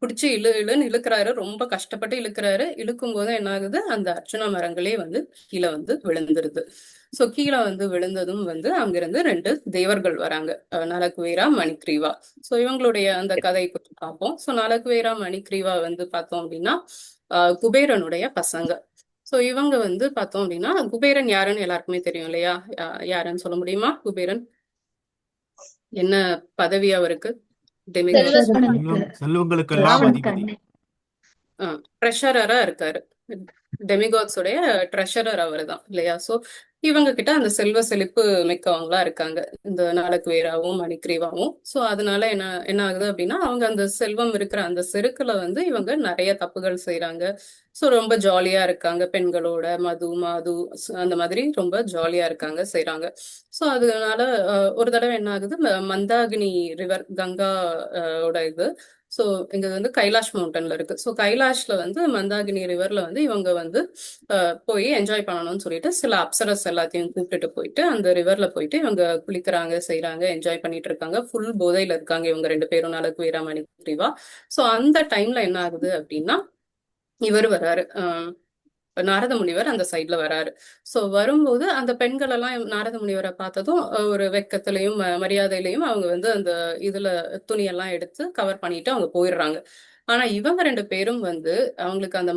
பிடிச்சி இழுன்னு இழுக்கிறாரு, ரொம்ப கஷ்டப்பட்டு இழுக்கிறாரு. இழுக்கும் போது என்ன ஆகுது, அந்த அர்ச்சுனா மரங்களே வந்து கீழே வந்து விழுந்துருது. சோ கீழே வந்து விழுந்ததும் வந்து அங்கிருந்து 2 தேவர்கள் வராங்க, நலகுவேரா மணிக்ரீவா. சோ இவங்களுடைய அந்த கதை கொஞ்சம் பார்ப்போம். சோ நலகுவேரா மணிக்ரீவா வந்து பார்த்தோம் அப்படின்னா குபேரனுடைய பசங்க. சோ இவங்க வந்து பார்த்தோம் அப்படின்னா, குபேரன் யாருன்னு எல்லாருக்குமே தெரியும் இல்லையா, யாருன்னு சொல்ல முடியுமா? குபேரன் என்ன பதவி அவருக்கு?
செல்வங்களுக்கெல்லாம் அதிபதி.
ட்ரெஷரரா இருக்காரு. டெமிகாட்ஸோடைய ட்ரெஷரர் அவர் தான் இல்லையா? ஸோ இவங்க கிட்ட அந்த செல்வ செழிப்பு மிக்கவங்களா இருக்காங்க, இந்த நலகுவேராவும் மணிக்ரீவாவும். ஸோ அதனால என்ன என்ன ஆகுது அப்படின்னா, அவங்க அந்த செல்வம் இருக்கிற அந்த செருக்குல வந்து இவங்க நிறைய தப்புகள் செய்றாங்க. ஸோ ரொம்ப ஜாலியா இருக்காங்க, பெண்களோட மாது அந்த மாதிரி ரொம்ப ஜாலியா இருக்காங்க, செய்றாங்க. ஸோ அதனால ஒரு தடவை என்ன ஆகுது, மந்தாகினி ரிவர், கங்கா ஓட இது. ஸோ இங்க வந்து கைலாஷ் மவுண்டன்ல இருக்கு. ஸோ கைலாஷ்ல வந்து மந்தாகினி ரிவர்ல வந்து இவங்க வந்து போய் என்ஜாய் பண்ணணும்னு சொல்லிட்டு சில அப்சரஸ் எல்லாத்தையும் கூப்பிட்டுட்டு போயிட்டு அந்த ரிவர்ல போயிட்டு இவங்க குளிக்கிறாங்க, செய்றாங்க, என்ஜாய் பண்ணிட்டு இருக்காங்க. ஃபுல் போதையில இருக்காங்க இவங்க 2 பேரும், நலகுவேரா மணிக்ரீவா. ஸோ அந்த டைம்ல என்ன ஆகுது அப்படின்னா, இவர் வராரு, நாரத முனிவர் அந்த சைட்ல வராரு. சோ வரும்போது அந்த பெண்கள் எல்லாம் நாரத முனிவரை பார்த்ததும் ஒரு வெக்கத்திலையும் மரியாதையிலையும் அவங்க வந்து அந்த இதுல துணியெல்லாம் எடுத்து கவர் பண்ணிட்டு அவங்க போயிடுறாங்க. ஆனா இவங்க 2 பேரும் வந்து அவங்களுக்கு அந்த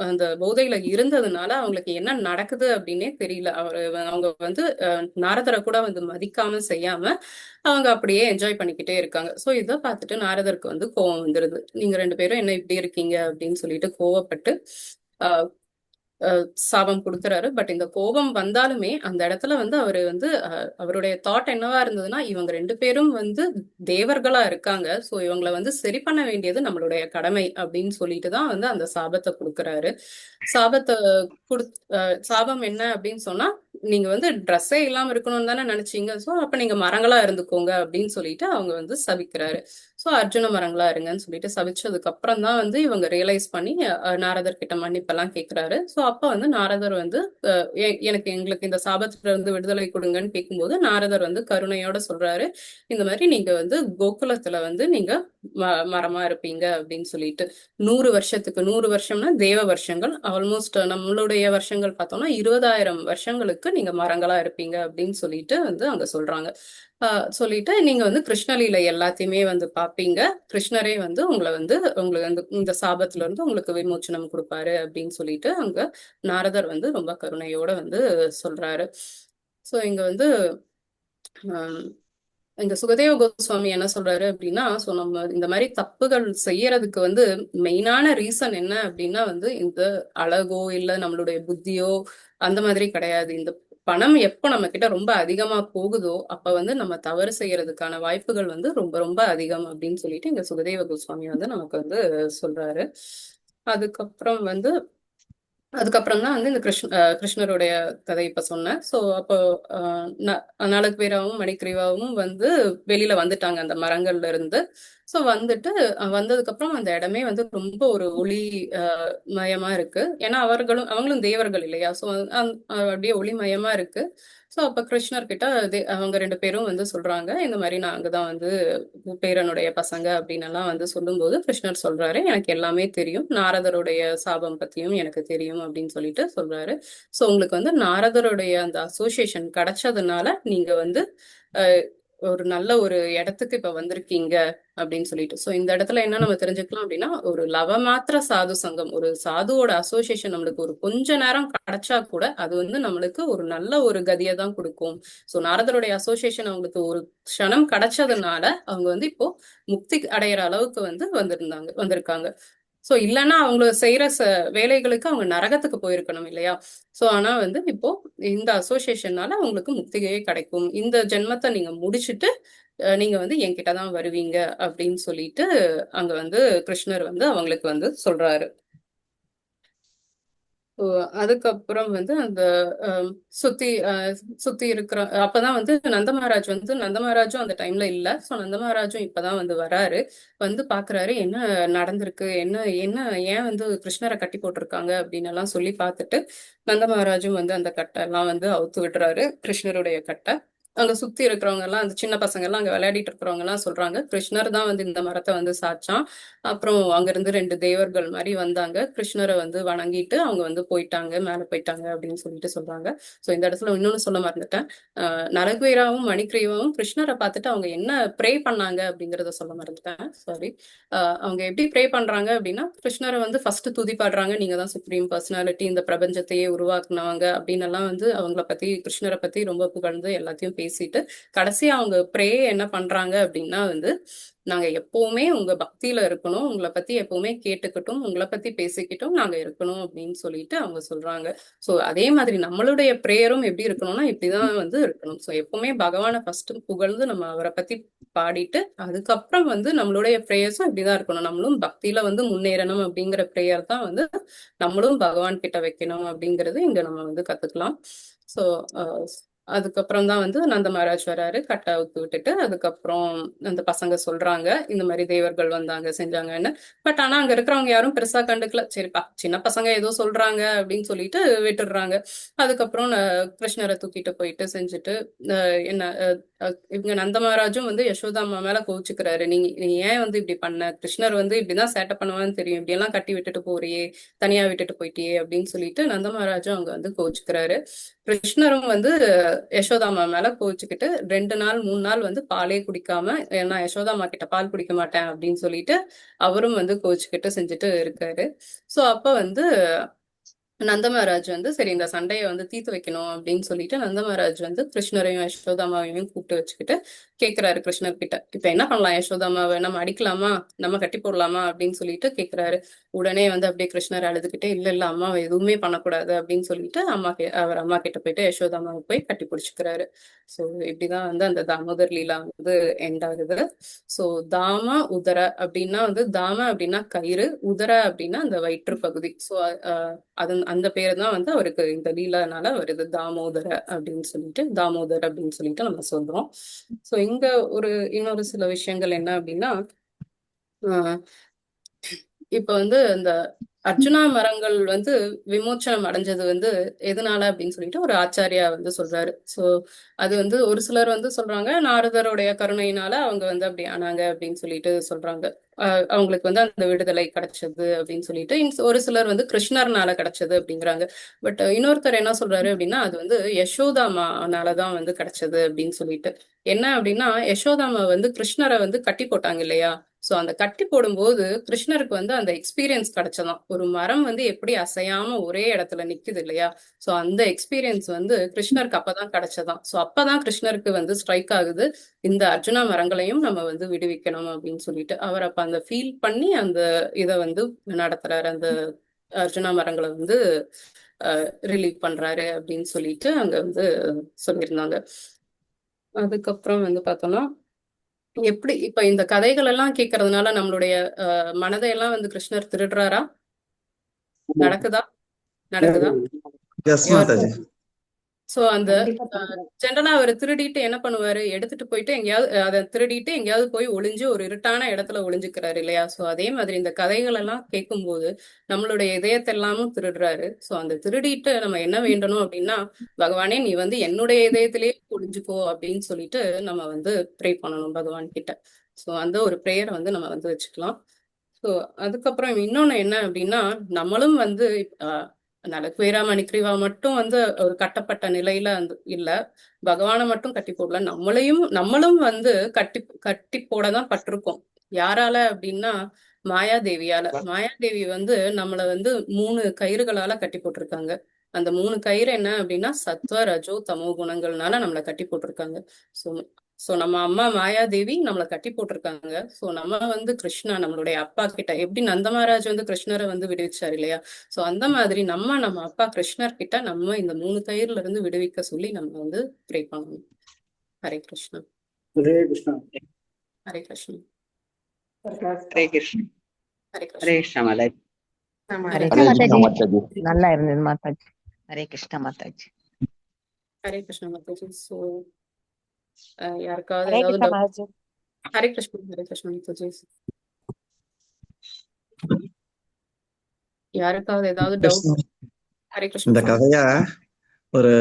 அந்த போதையில இருந்ததுனால அவங்களுக்கு என்ன நடக்குது அப்படின்னே தெரியல. அவங்க வந்து நாரதரை கூட வந்து மதிக்காம செய்யாம அவங்க அப்படியே என்ஜாய் பண்ணிக்கிட்டே இருக்காங்க. சோ இதை பார்த்துட்டு நாரதருக்கு வந்து கோவம் வந்துருது. நீங்க 2 பேரும் என்ன இப்படி இருக்கீங்க அப்படின்னு சொல்லிட்டு கோவப்பட்டு ஆஹ் சாபம் கொடுக்குறாரு. பட் இந்த கோபம் வந்தாலுமே அந்த இடத்துல வந்து அவரு வந்து அவருடைய தாட் என்னவா இருந்ததுன்னா, இவங்க 2 பேரும் வந்து தேவர்களா இருக்காங்க, சோ இவங்களை வந்து சரி பண்ண வேண்டியது நம்மளுடைய கடமை அப்படின்னு சொல்லிட்டு தான் வந்து அந்த சாபத்தை கொடுக்குறாரு. சாபத்தை சாபம் என்ன அப்படின்னு சொன்னா, நீங்க வந்து ட்ரெஸ்ஸே இல்லாம இருக்கணும்னு தானே நினைச்சீங்க, சோ அப்ப நீங்க மரங்களா இருந்துக்கோங்க அப்படின்னு சொல்லிட்டு அவங்க வந்து சபிக்கிறாரு. சோ அர்ஜுன மரங்களா இருங்கன்னு சொல்லிட்டு சபிச்சதுக்கு அப்புறம் தான் வந்து இவங்க ரியலைஸ் பண்ணி நாரதர் கிட்ட மன்னிப்பெல்லாம் கேட்கிறாரு. சோ அப்ப வந்து நாரதர் வந்து எங்களுக்கு இந்த சாபத்துல இருந்து விடுதலை கொடுங்கன்னு கேட்கும்போது நாரதர் வந்து கருணையோட சொல்றாரு, இந்த மாதிரி நீங்க வந்து கோகுலத்துல வந்து நீங்க மரமா இருப்பீங்க அப்படின்னு சொல்லிட்டு. 100 வருஷத்துக்கு, 100 வருஷம்னா தேவ வருஷங்கள், ஆல்மோஸ்ட் நம்மளுடைய வருஷங்கள் பார்த்தோம்னா 20,000 வருஷங்களுக்கு நீங்க மரங்களா இருப்பீங்க அப்படின்னு சொல்லிட்டு வந்து அங்க சொல்றாங்க. சொல்லிட்டு நீங்க வந்து கிருஷ்ணலீலை எல்லாத்தையுமே வந்து பாப்பீங்க, கிருஷ்ணரே வந்து உங்களுக்கு வந்து இந்த சாபத்துல இருந்து உங்களுக்கு விமோச்சனம் கொடுப்பாரு அப்படின்னு சொல்லிட்டு அங்க நாரதர் வந்து ரொம்ப கருணையோட வந்து சொல்றாரு. சோ இங்க வந்து இங்க சுகதேவ கோஸ்வாமி என்ன சொல்றாரு அப்படின்னா, சோ நம்ம இந்த மாதிரி தப்புகள் செய்யறதுக்கு வந்து மெயினான ரீசன் என்ன அப்படின்னா வந்து இந்த அழகோ இல்ல நம்மளுடைய புத்தியோ அந்த மாதிரி கிடையாது. இந்த பணம் எப்ப நம்ம கிட்ட ரொம்ப அதிகமா போகுதோ அப்ப வந்து நம்ம தவறு செய்யறதுக்கான வாய்ப்புகள் வந்து ரொம்ப ரொம்ப அதிகம் அப்படின்னு சொல்லிட்டு இங்க சுகதேவ கோஸ்வாமி வந்து நமக்கு வந்து சொல்றாரு. அதுக்கப்புறம் தான் வந்து இந்த கிருஷ்ணருடைய கதை இப்ப சொன்னேன். சோ அப்போ நலகுவேராவும் மணிக்ரீவாவும் வந்து வெளியில வந்துட்டாங்க அந்த மரங்கள்ல இருந்து. சோ வந்ததுக்கு அப்புறம் அந்த இடமே வந்து ரொம்ப ஒரு ஒளி மயமா இருக்கு. ஏன்னா அவங்களும் தேவர்கள் இல்லையா? சோ அப்படியே ஒளிமயமா இருக்கு. சோ அப்ப கிருஷ்ணர் கிட்ட அவங்க 2 பேரும் வந்து சொல்றாங்க, இந்த மாதிரி நாங்க தான் வந்து பேரனுடைய பசங்க அப்படின்னு எல்லாம் வந்து சொல்லும்போது கிருஷ்ணர் சொல்றாரு, எனக்கு எல்லாமே தெரியும், நாரதருடைய சாபம் பத்தியும் எனக்கு தெரியும் அப்படின்னு சொல்லிட்டு சொல்றாரு. சோ உங்களுக்கு வந்து நாரதருடைய அந்த அசோசியேஷன் கிடைச்சதுனால நீங்க வந்து ஒரு நல்ல ஒரு இடத்துக்கு இப்ப வந்திருக்கீங்க அப்படின்னு சொல்லிட்டு. சோ இந்த இடத்துல என்ன நம்ம தெரிஞ்சுக்கலாம் அப்படின்னா, ஒரு லவமாத்திர சாது சங்கம், ஒரு சாதுவோட அசோசியேஷன் நம்மளுக்கு ஒரு கொஞ்ச நேரம் கிடைச்சா கூட அது வந்து நம்மளுக்கு ஒரு நல்ல ஒரு கதியை தான் கொடுக்கும். சோ நாரதருடைய அசோசியேஷன் அவங்களுக்கு ஒரு க்ஷணம் கிடைச்சதுனால அவங்க வந்து இப்போ முக்தி அடையிற அளவுக்கு வந்து வந்திருக்காங்க. சோ இல்லைன்னா அவங்க செய்யற வேலைகளுக்கு அவங்க நரகத்துக்கு போயிருக்கணும் இல்லையா? சோ ஆனா வந்து இப்போ இந்த அசோசியேஷனால அவங்களுக்கு முக்தியே கிடைக்கும், இந்த ஜென்மத்தை நீங்க முடிச்சுட்டு நீங்க வந்து என்கிட்டதான் வருவீங்க அப்படின்னு சொல்லிட்டு அங்க வந்து கிருஷ்ணர் வந்து அவங்களுக்கு வந்து சொல்றாரு. அதுக்கப்புறம் வந்து அந்த சுத்தி இருக்கிற அப்பதான் வந்து நந்தமகாராஜும் அந்த டைம்ல இல்ல. சோ நந்தமகாராஜும் இப்பதான் வந்து வராரு. வந்து பாக்குறாரு என்ன நடந்திருக்கு, என்ன ஏன் வந்து கிருஷ்ணரை கட்டி போட்டிருக்காங்க அப்படின்னு எல்லாம் சொல்லி பார்த்துட்டு நந்தமகாராஜும் வந்து அந்த கட்டை எல்லாம் வந்து அவுத்து விடுறாரு, கிருஷ்ணருடைய கட்டை. அங்க சுத்தி இருக்கிறவங்க எல்லாம், அந்த சின்ன பசங்க எல்லாம் அங்க விளையாடிட்டு இருக்கிறவங்க எல்லாம் சொல்றாங்க, கிருஷ்ணர் தான் வந்து இந்த மரத்தை வந்து சாச்சான். அப்புறம் அங்க இருந்து 2 தேவர்கள் மாதிரி வந்தாங்க, கிருஷ்ணரை வந்து வணங்கிட்டு அவங்க வந்து போயிட்டாங்க, மேல போயிட்டாங்க அப்படின்னு சொல்லிட்டு சொல்றாங்க. சோ இந்த இடத்துல இன்னொன்னு சொல்ல மறந்துட்டேன், நலகுவேராவும் மணிக்ரீவாவும் கிருஷ்ணரை பார்த்துட்டு அவங்க என்ன ப்ரே பண்ணாங்க அப்படிங்கறத சொல்ல மறந்துட்டேன், சாரி. அவங்க எப்படி ப்ரே பண்றாங்க அப்படின்னா, கிருஷ்ணரை வந்து ஃபர்ஸ்ட் துதி பாடுறாங்க, நீங்க தான் சுப்ரீம் பர்சனாலிட்டி, இந்த பிரபஞ்சத்தையே உருவாக்குனவங்க அப்படின்னு எல்லாம் வந்து அவங்கள பத்தி, கிருஷ்ணரை பத்தி ரொம்ப புகழ்ந்து எல்லாத்தையும் பேசிட்டு கடைசியா அவங்க ப்ரே என்ன பண்றாங்க அப்படின்னா வந்து நாங்க எப்பவுமே உங்க பக்தியில இருக்கணும், உங்களை பத்தி எப்பவுமே கேட்டுக்கிட்டும், உங்களை பத்தி பேசிக்கிட்டும் நாங்க இருக்கணும் அப்படின்னு சொல்லிட்டு அவங்க சொல்றாங்க. சோ அதே மாதிரி நம்மளுடைய பிரேயரும் எப்படி இருக்கணும்னா இப்படிதான் வந்து இருக்கணும். சோ எப்பவுமே பகவானை ஃபர்ஸ்ட் புகழ்ந்து நம்ம அவரை பத்தி பாடிட்டு அதுக்கப்புறம் வந்து நம்மளுடைய பிரேயர்ஸும் இப்படிதான் இருக்கணும். நம்மளும் பக்தியில வந்து முன்னேறணும் அப்படிங்கிற பிரேயர் தான் வந்து நம்மளும் பகவான் கிட்ட வைக்கணும் அப்படிங்கறது இங்க நம்ம வந்து கத்துக்கலாம். சோ அதுக்கப்புறம் தான் வந்து நந்த மகாராஜ் வராரு, கட்டை அவுத்து விட்டுட்டு அதுக்கப்புறம் அந்த பசங்க சொல்றாங்க இந்த மாதிரி தேவர்கள் வந்தாங்க செஞ்சாங்கன்னு. பட் ஆனா அங்க இருக்கிறவங்க யாரும் பெருசா கண்டுக்கல. சரிப்பா சின்ன பசங்க ஏதோ சொல்றாங்க அப்படின்னு சொல்லிட்டு விட்டுடுறாங்க. அதுக்கப்புறம் கிருஷ்ணரை தூக்கிட்டு போயிட்டு செஞ்சுட்டு என்ன இவங்க நந்த மகாராஜும் வந்து யசோதாம்மா மேல கோவிச்சுக்கிறாரு. நீ ஏன் வந்து இப்படி பண்ண, கிருஷ்ணர் வந்து இப்படிதான் சேட்டை பண்ணுவான்னு தெரியும், இப்படி எல்லாம் கட்டி விட்டுட்டு போறியே, தனியா விட்டுட்டு போயிட்டியே அப்படின்னு சொல்லிட்டு நந்த மகாராஜும் அங்க வந்து கோவிச்சுக்கிறாரு. கிருஷ்ணரும் வந்து யசோதாமா மேல கோவிச்சுக்கிட்டு 2 நாள் 3 நாள் வந்து பாலே குடிக்காம, நான் யசோதாமா கிட்ட பால் குடிக்க மாட்டேன் அப்படின்னு சொல்லிட்டு அவரும் வந்து கோவிச்சுக்கிட்டு செஞ்சுட்டு இருக்காரு. சோ அப்ப வந்து நந்த மகாராஜ் வந்து சரி இந்த சண்டையை வந்து தீர்த்து வைக்கணும் அப்படின்னு சொல்லிட்டு நந்த மகாராஜ் வந்து கிருஷ்ணரையும் யசோதாமாவையும் கூப்பிட்டு வச்சுக்கிட்டு கேக்குறாரு கிருஷ்ணர் கிட்ட, இப்ப என்ன பண்ணலாம், யசோதாமாவை நம்ம அடிக்கலாமா, நம்ம கட்டி போடலாமா அப்படின்னு சொல்லிட்டு கேக்குறாரு. உடனே வந்து அப்படியே கிருஷ்ணர் அழுதுகிட்டே இல்ல அம்மாவை எதுவுமே பண்ணக்கூடாது அப்படின்னு சொல்லிட்டு அவர் அம்மா கிட்ட போயிட்டு யசோதாமாவை போய் கட்டி பிடிச்சுக்கிறாரு. சோ இப்படிதான் வந்து அந்த தாமோதர் லீலா வந்து எண்ட் ஆகுது. சோ தாம உதர அப்படின்னா வந்து தாம அப்படின்னா கயிறு, உதர அப்படின்னா அந்த வயிற்று பகுதி. சோ அந்த பேரு தான் வந்து அவருக்கு இந்த லீலானால வருது, தாமோதர அப்படின்னு சொல்லிட்டு தாமோதர் அப்படின்னு சொல்லிட்டு நம்ம சொல்றோம். சோ இங்க இன்னொரு சில விஷயங்கள் என்ன அப்படின்னா இப்ப வந்து இந்த அர்ஜுனா மரங்கள் வந்து விமோச்சனம் அடைஞ்சது வந்து எதனால அப்படின்னு சொல்லிட்டு ஒரு ஆச்சாரியா வந்து சொல்றாரு. சோ அது வந்து ஒரு சிலர் வந்து சொல்றாங்க நாரதருடைய கருணையினால அவங்க வந்து அப்படி ஆனாங்க அப்படின்னு சொல்லிட்டு சொல்றாங்க. அவங்களுக்கு வந்து அந்த விடுதலை கிடைச்சது அப்படின்னு சொல்லிட்டு ஒரு சிலர் வந்து கிருஷ்ணர்னால கிடைச்சது அப்படிங்கிறாங்க. பட் இன்னொருத்தர் என்ன சொல்றாரு அப்படின்னா அது வந்து யசோதாமானாலதான் வந்து கிடைச்சது அப்படின்னு சொல்லிட்டு. என்ன அப்படின்னா யசோதாமா வந்து கிருஷ்ணரை வந்து கட்டி போட்டாங்க இல்லையா, சோ அந்த கட்டி போடும்போது கிருஷ்ணருக்கு வந்து அந்த எக்ஸ்பீரியன்ஸ் கிடைச்சதாம். ஒரு மரம் வந்து எப்படி அசையாம ஒரே இடத்துல நிக்குது இல்லையா, சோ அந்த எக்ஸ்பீரியன்ஸ் வந்து கிருஷ்ணருக்கு அப்பதான் கிடைச்சதாம். சோ அப்பதான் கிருஷ்ணருக்கு வந்து ஸ்ட்ரைக் ஆகுது இந்த அர்ஜுனா மரங்களையும் நம்ம வந்து விடுவிக்கணும் அப்படின்னு சொல்லிட்டு. அவர் அப்ப அந்த ஃபீல் பண்ணி அந்த இதை வந்து நடத்துறாரு, அந்த அர்ஜுனா மரங்களை வந்து ரிலீவ் பண்றாரு அப்படின்னு சொல்லிட்டு அங்க வந்து சொல்லியிருந்தாங்க. அதுக்கப்புறம் வந்து பார்த்தோம்னா எப்படி இப்ப இந்த கதைகள் எல்லாம் கேட்கறதுனால நம்மளுடைய மனதையெல்லாம் வந்து கிருஷ்ணர் திருடுறாரா, நடக்குதா?
எஸ் மாதாஜி.
சோ அந்த ஜென்ரலா அவர் திருடிட்டு என்ன பண்ணுவாரு, எடுத்துட்டு போயிட்டு எங்கேயாவது அதை திருடிட்டு எங்கேயாவது போய் ஒளிஞ்சு ஒரு இருட்டான இடத்துல ஒளிஞ்சுக்கிறாரு இல்லையா. சோ அதே மாதிரி இந்த கதைகள் எல்லாம் கேட்கும்போது நம்மளுடைய இதயத்தை எல்லாமும் திருடுறாரு. சோ அந்த திருடிட்டு நம்ம என்ன வேண்டணும் அப்படின்னா, பகவானே நீ வந்து என்னுடைய இதயத்திலேயே ஒளிஞ்சுக்கோ அப்படின்னு சொல்லிட்டு நம்ம வந்து ப்ரே பண்ணணும் பகவான் கிட்ட. சோ அந்த ஒரு ப்ரேயரை வந்து நம்ம வந்து வச்சுக்கலாம். ஸோ அதுக்கப்புறம் இன்னொன்னு என்ன அப்படின்னா, நம்மளும் வந்து நலக்குவேரா மணிக்ரீவா மட்டும் வந்து ஒரு கட்டப்பட்ட நிலையில இல்ல, பகவானை மட்டும் கட்டி போடல, நம்மளும் வந்து கட்டி போடதான் பட்டிருக்கோம். யாரால அப்படின்னா மாயாதேவியால. மாயாதேவி வந்து நம்மள வந்து 3 கயிறுகளால கட்டி போட்டிருக்காங்க. அந்த 3 கயிறு என்ன அப்படின்னா சத்வ ரஜோ தமோ குணங்கள்னால நம்மளை கட்டி போட்டிருக்காங்க. சோ நம்ம அம்மா மாயாதேவி நம்மளை கட்டி போட்டிருக்காங்க. சோ நம்ம வந்து கிருஷ்ணா நம்மளுடைய அப்பா கிட்ட எப்படி நந்த மகாராஜ் வந்து கிருஷ்ணரை வந்து விடுவிச்சாரு இல்லையா, சோ அந்த மாதிரி நம்ம அப்பா கிருஷ்ணர் கிட்ட நம்ம இந்த 3 கயிறுல இருந்து விடுவிக்க சொல்லி நம்ம வந்து ப்ரே பண்ணணும். ஹரே கிருஷ்ணா.
ஹரே கிருஷ்ணா.
ஹரே கிருஷ்ணா.
ஹரே கிருஷ்ணா.
ஹரே
ஹரே
கிருஷ்ணா.
கிருஷ்ணா மாதாஜி.
ஹரே
ஹரே
கிருஷ்ணா
கிருஷ்ணா
மாதாஜி.
மாதாஜி.
நல்லா இருந்தது மாதாஜி. ஹரே கிருஷ்ணா மாதாஜி.
ஹரே கிருஷ்ணா மாதாஜி. சோ யாருக்காவது
ஹரே
ஏதாவது
கிருஷ்ணா
doubt?
மாதாஜி.
ஹரே கிருஷ்ணா. ஹரே கிருஷ்ணா மாதாஜி. யாருக்காவது ஏதாவது டவுட்? ஹரே
இந்த
கிருஷ்ணா.
கதைய ஒரு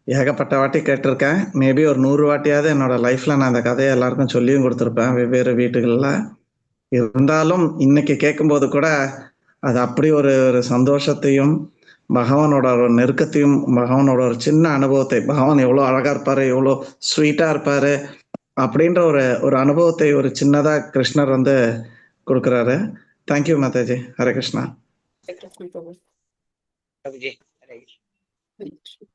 ஏகப்பட்ட வாட்டி கேட்டிருக்கேன். மேபி ஒரு 100 வாட்டியாவது என்னோட லைஃப்ல நான் இந்த கதையை எல்லாருக்கும் சொல்லியும் கொடுத்துருப்பேன் வெவ்வேறு வீட்டுகள்ல. இருந்தாலும் இன்னைக்கு கேட்கும்போது கூட அது அப்படி ஒரு சந்தோஷத்தையும் பகவானோட ஒரு நெருக்கத்தையும் பகவானோட ஒரு சின்ன அனுபவத்தை, பகவான் எவ்வளவு அழகா இருப்பாரு, எவ்வளவு ஸ்வீட்டா இருப்பாரு அப்படின்ற ஒரு அனுபவத்தை ஒரு சின்னதா கிருஷ்ணர் வந்து கொடுக்குறாரு. தேங்க்யூ மாதாஜி. ஹரே கிருஷ்ணா.
ஹரே கிருஷ்ணா பிரபு.
பிரபுஜி. ஹரே கிருஷ்ணா.
ஹரே கிருஷ்ணா.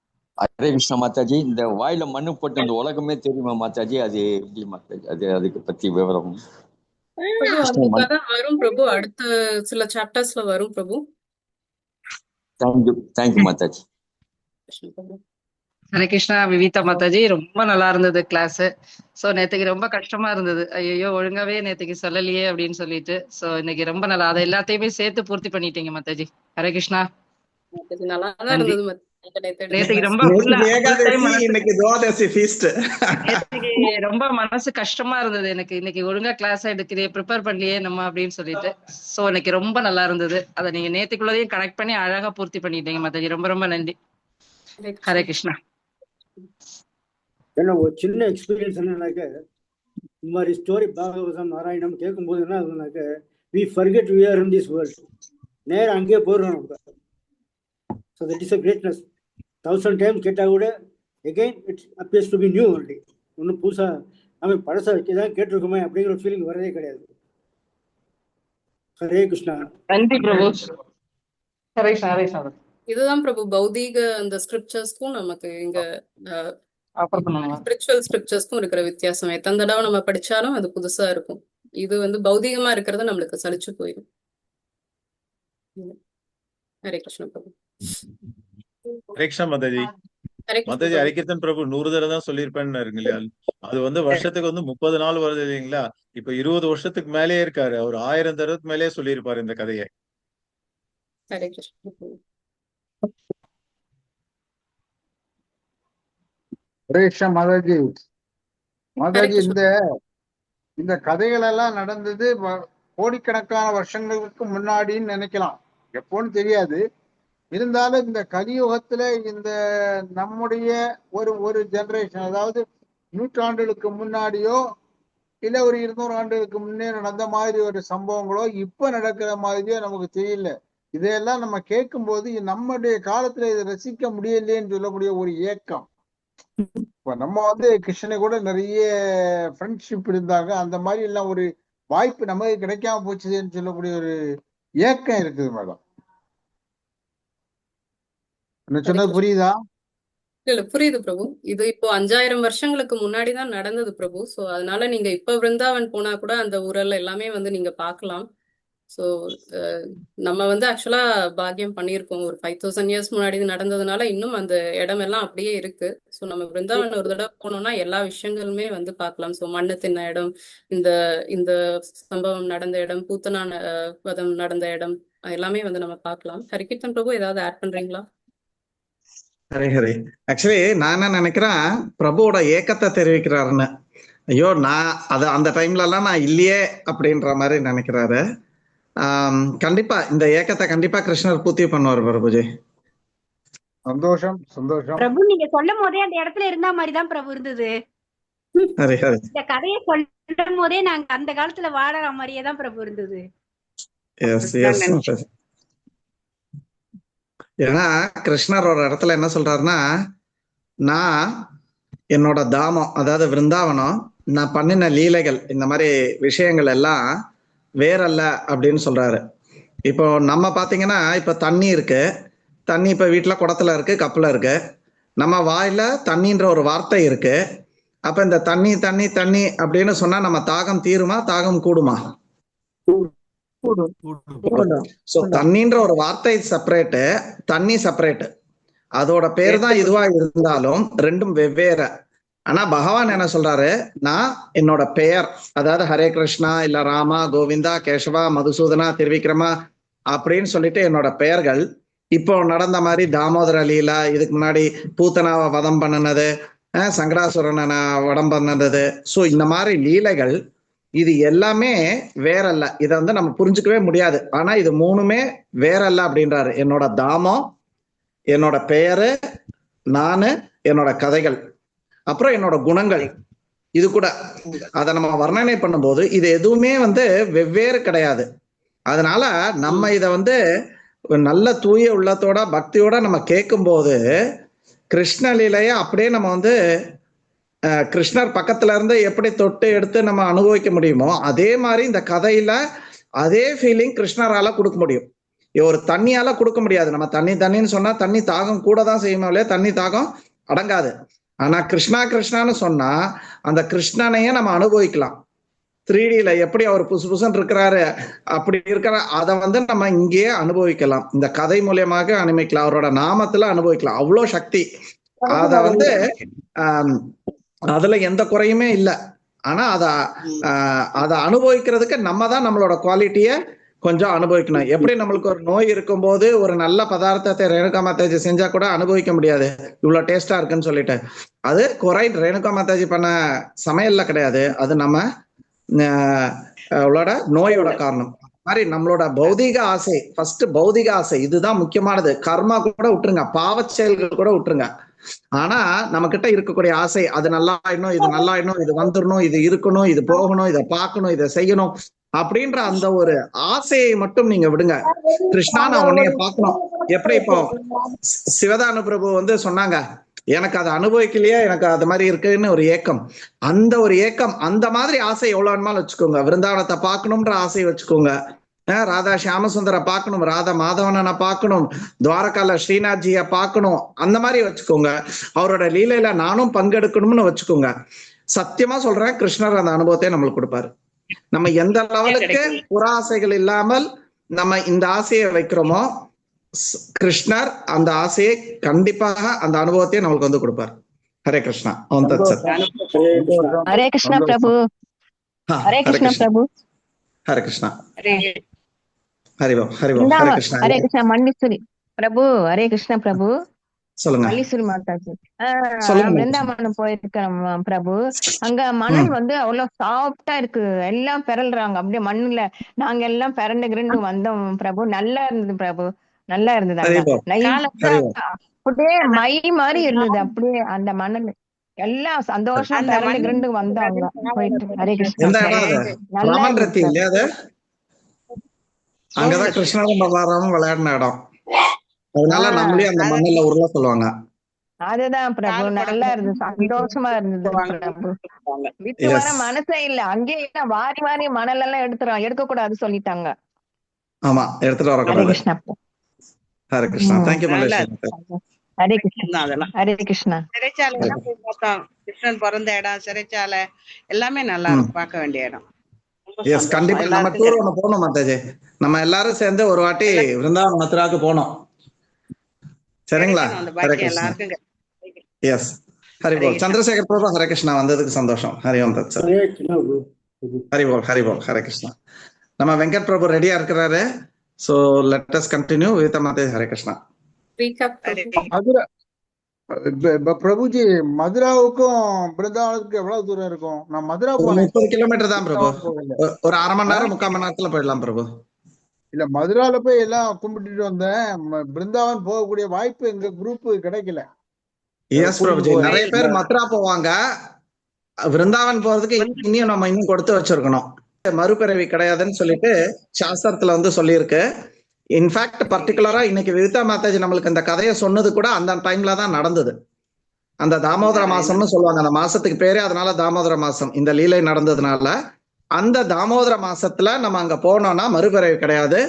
ஹரே கிருஷ்ணா மாதாஜி. இந்த வாயில மண்ணு போட்டு இந்த உலகமே தெரியுமா மாதாஜி? அது எப்படி மாதாஜி? அதுக்கு பத்தி விவரம்.
பிரபு அந்த கதை வரும் பிரபு, அடுத்த சில சாப்டர்ஸ்ல வரும் பிரபு.
தேங்க்யூ மாதாஜி.
கிருஷ்ண பிரபு.
ஹரே கிருஷ்ணா விவிதா மாதாஜி. ரொம்ப நல்லா இருந்தது கிளாஸ். சோ நேத்துக்கு ரொம்ப கஷ்டமா இருந்தது, ஐயோ ஒழுங்காவே நேத்துக்கு சொல்லலையே அப்படின்னு சொல்லிட்டு. சோ இன்னைக்கு ரொம்ப நல்லா அதை எல்லாத்தையுமே சேர்த்து பூர்த்தி பண்ணிட்டீங்க மாதாஜி. ஹரே கிருஷ்ணா.
மாதாஜி நல்லாதான்
நன்றி.
இருந்தது மாதாஜி.
நேத்துக்கு ரொம்ப
நேற்றுக்கு ஏகாதசி, இன்னைக்கு துவாதசி ஃபீஸ்ட்.
நேத்துக்கு ரொம்ப மனசு கஷ்டமா இருந்தது எனக்கு, இன்னைக்கு ஒழுங்கா கிளாஸ் எடுக்கிறே ப்ரிப்பேர் பண்ணலையே நம்ம அப்படின்னு சொல்லிட்டு. சோ இன்னைக்கு ரொம்ப நல்லா இருந்தது. அதை நீங்க நேத்துக்குள்ளதையும் கனெக்ட் பண்ணி அழகா பூர்த்தி பண்ணிட்டீங்க மாதாஜி. ரொம்ப ரொம்ப நன்றி. ஹரே கிருஷ்ணா.
ஏன்னா ஒரு சின்ன எக்ஸ்பீரியன்ஸ் என்னன்னாக்க, இந்த மாதிரி ஸ்டோரி பாகவதம் நாராயணம் கேட்கும்போது என்ன ஆகுதுனாக்க, we forget we are in this world. நேரம் அங்கேயே போயிடுறோம் நம்ம. So that is a greatness. 1000 times கேட்டால் கூட again it's appears to be new only. ஒன்றும் புதுசாக நம்ம பழசை தான் கேட்டிருக்கோமே அப்படிங்கிற ஒரு ஃபீலிங் வரதே கிடையாது. ஹரே கிருஷ்ணா.
நன்றி பிரபு. ஹரே கிருஷ்ணா. ஹரே கிருஷ்ணா.
இதுதான் பிரபு பௌதீக அந்த ஸ்கிரிப்சர்ஸ்க்கும் நமக்கு இங்க
ஆஃபர் பண்ணுவாங்க.
ஸ்பிரிச்சுவல் ஸ்கிரிப்சர்ஸ்க்கும் இருக்கிற வித்தியாசம். எத்தனை தடவை நம்ம படிச்சாலும் அது புதுசா இருக்கும். இது பௌதீகமா இருக்கிறது நம்மளுக்கு சலிச்சு போயிடும். ஹரே கிருஷ்ண பிரபு.
ஹரே கிருஷ்ணா மாதாஜி.
ஹரே கிருஷ்ண
மாதாஜி
பிரபு.
ஹரிகீர்த்தன் பிரபு 100 தடவை தான் சொல்லியிருப்பேன்னு இல்லையா? அது வருஷத்துக்கு 30 நாள் வருது இல்லைங்களா? இப்ப 20 வருஷத்துக்கு மேலேயே இருக்காரு. அவர் 1000 தடவைக்கு மேலேயே சொல்லியிருப்பாரு இந்த கதையை.
ஹரே கிருஷ்ண பிரபு.
ஹரே கிருஷ்ணா மாதாஜி.
ஹரே
மாதாஜி,
கிருஷ்ண.
இந்த கதைகள் எல்லாம் நடந்தது கோடிக்கணக்கான வருஷங்களுக்கு முன்னாடின்னு நினைக்கலாம், எப்போன்னு தெரியாது. இருந்தாலும் இந்த கலியுகத்துல இந்த நம்முடைய ஒரு ஜெனரேஷன், அதாவது 100 ஆண்டுகளுக்கு முன்னாடியோ இல்ல ஒரு 200 ஆண்டுகளுக்கு முன்னே நடந்த மாதிரி ஒரு சம்பவங்களோ இப்ப நடக்கிற மாதிரியோ நமக்கு தெரியல. இதையெல்லாம் நம்ம கேட்கும்போது நம்முடைய காலத்துல இதை ரசிக்க முடியலையேன்னு சொல்லக்கூடிய ஒரு ஏக்கம். இப்ப நம்ம கிருஷ்ணனை கூட நிறைய ஃப்ரெண்ட்ஷிப் இருந்தாங்க, அந்த மாதிரி எல்லாம் ஒரு வாய்ப்பு நமக்கு கிடைக்காம போச்சுன்னு சொல்லக்கூடிய ஒரு ஏக்கம் இருக்குது மேடம். என்ன
ஹரே
சொன்னது
கிருஷ்ண.
புரியுதா?
இல்ல புரியுது பிரபு. இது இப்போ 5000 வருஷங்களுக்கு முன்னாடி தான் நடந்தது பிரபு. சோ அதனால நீங்க இப்ப விருந்தாவன் போனா கூட அந்த ஊரல் எல்லாமே நீங்க பார்க்கலாம். ஸோ நம்ம ஆக்சுவலா பாக்கியம் பண்ணியிருக்கோம். ஒரு 5000 இயர்ஸ் முன்னாடி இது நடந்ததுனால இன்னும் அந்த இடம் எல்லாம் அப்படியே இருக்கு. ஸோ நம்ம பிருந்தாவன் ஒரு தடவை போனோம்னா எல்லா விஷயங்களுமே பார்க்கலாம். ஸோ மண்ணு தின்ன இடம், இந்த இந்த சம்பவம் நடந்த இடம், பூத்தனா வதம் நடந்த இடம், எல்லாமே நம்ம பார்க்கலாம். ஹரிகீர்த்தன் பிரபு ஏதாவது ஆட் பண்றீங்களா?
ஹரே ஹரே. ஆக்சுவலி நான் என்ன நினைக்கிறேன், பிரபுவோட ஏக்கத்தை தெரிவிக்கிறாருன்னு. ஐயோ நான் அந்த டைம்ல எல்லாம் நான் இல்லையே அப்படின்ற மாதிரி நினைக்கிறாரு. கண்டிப்பா இந்த ஏக்கத்தை கண்டிப்பா கிருஷ்ணர் பூர்த்தி பண்ணுவார் பிரபுஜி.
சந்தோஷம் சந்தோஷம்.
பிரபு நீங்க சொல்லும் போதே அந்த இடத்துல இருந்த மாதிரிதான் பிரபு இருந்தது.
ஹரே ஹரே.
இந்த கதையை சொல்லும் போதே நாங்க அந்த காலத்துல வாழற மாதிரியே தான் பிரபு இருந்தது.
Yes yes. ஏன்னா கிருஷ்ணர் ஒரு இடத்துல என்ன சொல்றாருன்னா, நான் என்னோட தாமம் அதாவது விருந்தாவனம் நான் பண்ணின லீலைகள் இந்த மாதிரி விஷயங்கள் எல்லாம் வேறல்ல அப்படின்னு சொல்றாரு. இப்போ நம்ம பாத்தீங்கன்னா இப்ப தண்ணி இருக்கு, தண்ணி இப்ப வீட்டுல குடத்துல இருக்கு, கப்புல இருக்கு. நம்ம வாயில தண்ணின்ற ஒரு வார்த்தை இருக்கு. அப்ப இந்த தண்ணி தண்ணி தண்ணி அப்படின்னு சொன்னா நம்ம தாகம் தீருமா, தாகம் கூடுமா? சோ தண்ணின்ற ஒரு வார்த்தை செப்பரேட்டு, தண்ணி செப்பரேட்டு. அதோட பேர் தான் இதுவா இருந்தாலும் ரெண்டும் வெவ்வேறு. ஆனா பகவான் என்ன சொல்றாரு, நான் என்னோட பெயர் அதாவது ஹரே கிருஷ்ணா இல்ல ராமா, கோவிந்தா, கேசவா, மதுசூதனா, திருவிக்ரமா அப்படின்னு சொல்லிட்டு என்னோட பெயர்கள் இப்போ நடந்த மாதிரி தாமோதர லீலா, இதுக்கு முன்னாடி பூத்தனாவை வதம் பண்ணினது, சங்கராசுரனை வடம் பண்ணது. சோ இந்த மாதிரி லீலைகள் இது எல்லாமே வேறல்ல. இதை நம்ம புரிஞ்சுக்கவே முடியாது. ஆனா இது மூணுமே வேறல்ல அப்படின்றாரு. என்னோட தாமம், என்னோட பெயரு, நானு, என்னோட கதைகள், அப்புறம் என்னோட குணங்கள். இது கூட அதை நம்ம வர்ணனை பண்ணும்போது இது எதுவுமே வெவ்வேறு கிடையாது. அதனால நம்ம இதை நல்ல தூய உள்ளத்தோட பக்தியோட நம்ம கேட்கும்போது கிருஷ்ணலீலைய அப்படியே நம்ம கிருஷ்ணர் பக்கத்துல இருந்து எப்படி தொட்டு எடுத்து நம்ம அனுபவிக்க முடியுமோ அதே மாதிரி இந்த கதையில அதே ஃபீலிங் கிருஷ்ணரால கொடுக்க முடியும். ஒரு தண்ணியால கொடுக்க முடியாது. நம்ம தண்ணி தண்ணின்னு சொன்னா தண்ணி தாகம் கூட தான் செய்யுமோ இல்லையா, தண்ணி தாகம் அடங்காது. ஆனா கிருஷ்ணா கிருஷ்ணான்னு சொன்னா அந்த கிருஷ்ணனையே நம்ம அனுபவிக்கலாம். 3Dல எப்படி அவர் புசு புசுன்னு இருக்கிறாரு அப்படி இருக்கிற அதை வந்து நம்ம இங்கேயே அனுபவிக்கலாம். இந்த கதை மூலியமாக அனுபவிக்கலாம், அவரோட நாமத்துல அனுபவிக்கலாம். அவ்வளோ சக்தி. அத வந்து அதுல எந்த குறையுமே இல்லை. ஆனா அதை அனுபவிக்கிறதுக்கு நம்ம தான் நம்மளோட குவாலிட்டிய கொஞ்சம் அனுபவிக்கணும். எப்படி நம்மளுக்கு ஒரு நோய் இருக்கும்போது ஒரு நல்ல பதார்த்தத்தை ரேணுகா மாதாஜி செஞ்சா கூட அனுபவிக்க முடியாது, இவ்வளவு டேஸ்டா இருக்குன்னு சொல்லிட்டு. அது குறை ரேணுகா மாதாஜி பண்ண சமையல்ல கிடையாது, அது நம்ம நோயோட காரணம். மாதிரி நம்மளோட பௌதிக ஆசை, ஃபர்ஸ்ட் பௌதிக ஆசை இதுதான் முக்கியமானது. கர்மா கூட விட்டுருங்க, பாவ செயல்கள் கூட விட்டுருங்க. ஆனா நம்ம கிட்ட இருக்கக்கூடிய ஆசை, அது நல்லா ஆயிடணும், இது நல்லா ஆயிடணும், இது வந்துடணும், இது இருக்கணும், இது போகணும், இதை பார்க்கணும், இதை செய்யணும் அப்படின்ற அந்த ஒரு ஆசையை மட்டும் நீங்க விடுங்க. கிருஷ்ணா நான் உன்னைய பார்க்கணும். எப்படி இப்போ சிவதானு பிரபு வந்து சொன்னாங்க, எனக்கு அதை அனுபவிக்கலையே, எனக்கு அது மாதிரி இருக்குன்னு ஒரு ஏக்கம். அந்த ஒரு ஏக்கம், அந்த மாதிரி ஆசை எவ்வளவு வேணுமாலும் வச்சுக்கோங்க. விருந்தாவனத்தை பார்க்கணும்ன்ற ஆசையை வச்சுக்கோங்க. ராதா ஷியாமசுந்தரை பார்க்கணும், ராதா மாதவனனை பார்க்கணும், துவாரகால ஸ்ரீநாத்ஜியை பார்க்கணும், அந்த மாதிரி வச்சுக்கோங்க. அவரோட லீலையில நானும் பங்கெடுக்கணும்னு வச்சுக்கோங்க. சத்தியமா சொல்றேன், கிருஷ்ணர் அந்த அனுபவத்தை நம்மளுக்கு கொடுப்பாரு. நம்ம எந்த லெவலுக்கு புறாசைகள் இல்லாமல் நம்ம இந்த ஆசையை வைக்கிறோமோ, கிருஷ்ணர் அந்த ஆசையை கண்டிப்பாக அந்த அனுபவத்தையும் நம்மளுக்கு வந்து கொடுப்பார். ஹரே கிருஷ்ணா.
ஹரே கிருஷ்ணா பிரபு. ஹரே கிருஷ்ணா பிரபு.
ஹரே கிருஷ்ணா. ஹரிவோம் ஹரிவோம். ஹரே கிருஷ்ணா.
ஹரே கிருஷ்ணா. மன்னிசுரி பிரபு. ஹரே கிருஷ்ணா பிரபு.
சொல்லுங்க.
மல்லிசுரி மாதாஜி.
சொல்லுங்க.
பிருந்தாவனம் போயிருக்கேன் பிரபு. அங்க மணல் வந்து அவ்வளவு சாஃப்டா இருக்கு, எல்லாம் பெறல்றாங்க அப்படியே மண்ணுல. நாங்க எல்லாம் பெரண்டு கிரண்டு வந்தோம் பிரபு. நல்லா இருந்தது பிரபு, நல்லா இருந்தது. அப்படியே மை மாதிரி இருந்தது அப்படியே அந்த மணல். எல்லாம் சந்தோஷம் பெரண்டு கிரண்டு வந்தாங்க போயிட்டு. ஹரே கிருஷ்ணா.
அங்கதான் கிருஷ்ணரும் பலராமும் விளையாடின இடம், அதனால நம்மளே அந்த மண்ணில உருள சொல்லுவாங்க.
அதுதான் பிரபு, நல்லா இருந்தது, சந்தோஷமா இருந்தது பிரபு. விட்டு வர மனசே இல்ல. அங்கேயே வாரி வாரி மணல் எல்லாம் எடுக்க கூடாது சொல்லிட்டாங்க.
ஆமா, எடுத்துட்டு வரக்கூடாது. ஹரே கிருஷ்ணா. Thank you Malaysia.
ஹரே கிருஷ்ணா. ஹரே கிருஷ்ணா.
சிறைச்சாலை எல்லாம் போய் பார்த்தோம். கிருஷ்ணன் பிறந்த இடம், சிறைச்சாலை எல்லாமே நல்லா இருக்கும், பார்க்க வேண்டிய இடம்.
எஸ், கண்டிப்பா நம்ம டூர் ஒண்ணு போகணும் மாதாஜி. நம்ம எல்லாரும் சேர்ந்து ஒரு வாட்டி விருந்தாவன் மதுராக்கு போனோம், சரிங்களா? ஹரே கிருஷ்ணா. எஸ், ஹரிபோல். சந்திரசேகர் பிரபு. ஹரே கிருஷ்ணா, வந்ததுக்கு சந்தோஷம். ஹரி ஓம் தத் சத். ஹரிபோல் ஹரிபோல். ஹரே கிருஷ்ணா. நம்ம வெங்கட் பிரபு ரெடியா இருக்கிறாரு. So let us continue with Mataji. Hare Krishna.
Prabhuji, மதுராவுக்கும் பிருந்தாவனத்துக்கும் எவ்வளவு தூரம் இருக்கும்? நான் மதுரா
30 கிலோமீட்டர் தான் பிரபு. ஒரு அரை மணி நேரம் 3/4 மணி நேரத்துல போயிடலாம் பிரபு.
இல்ல, மதுரால போய் எல்லாம் கும்பிட்டுட்டு வந்தேன். பிருந்தாவன் போகக்கூடிய வாய்ப்பு எங்க குரூப் கிடைக்கல.
எஸ் பிரபுஜி, நிறைய பேர் மதுரா போவாங்க. விருந்தாவன் போறதுக்கு இன்னும் நம்ம கொடுத்து வச்சிருக்கணும். மறுபிறவி கிடையாதுன்னு சொல்லிட்டு சாஸ்திரத்துல வந்து சொல்லியிருக்கு. இன்ஃபேக்ட் பர்டிகுலரா இன்னைக்கு விவிதா மாதாஜி நம்மளுக்கு இந்த கதையை சொன்னது கூட அந்த டைம்ல தான் நடந்தது. அந்த தாமோதர மாசம்னு சொல்லுவாங்க, அந்த மாசத்துக்கு பேரே அதனால தாமோதர மாசம். இந்த லீலை நடந்ததுனால அந்த தாமோதர மாசத்துல நம்ம அங்க போனோம்னா மறுபிறவி கிடையாது.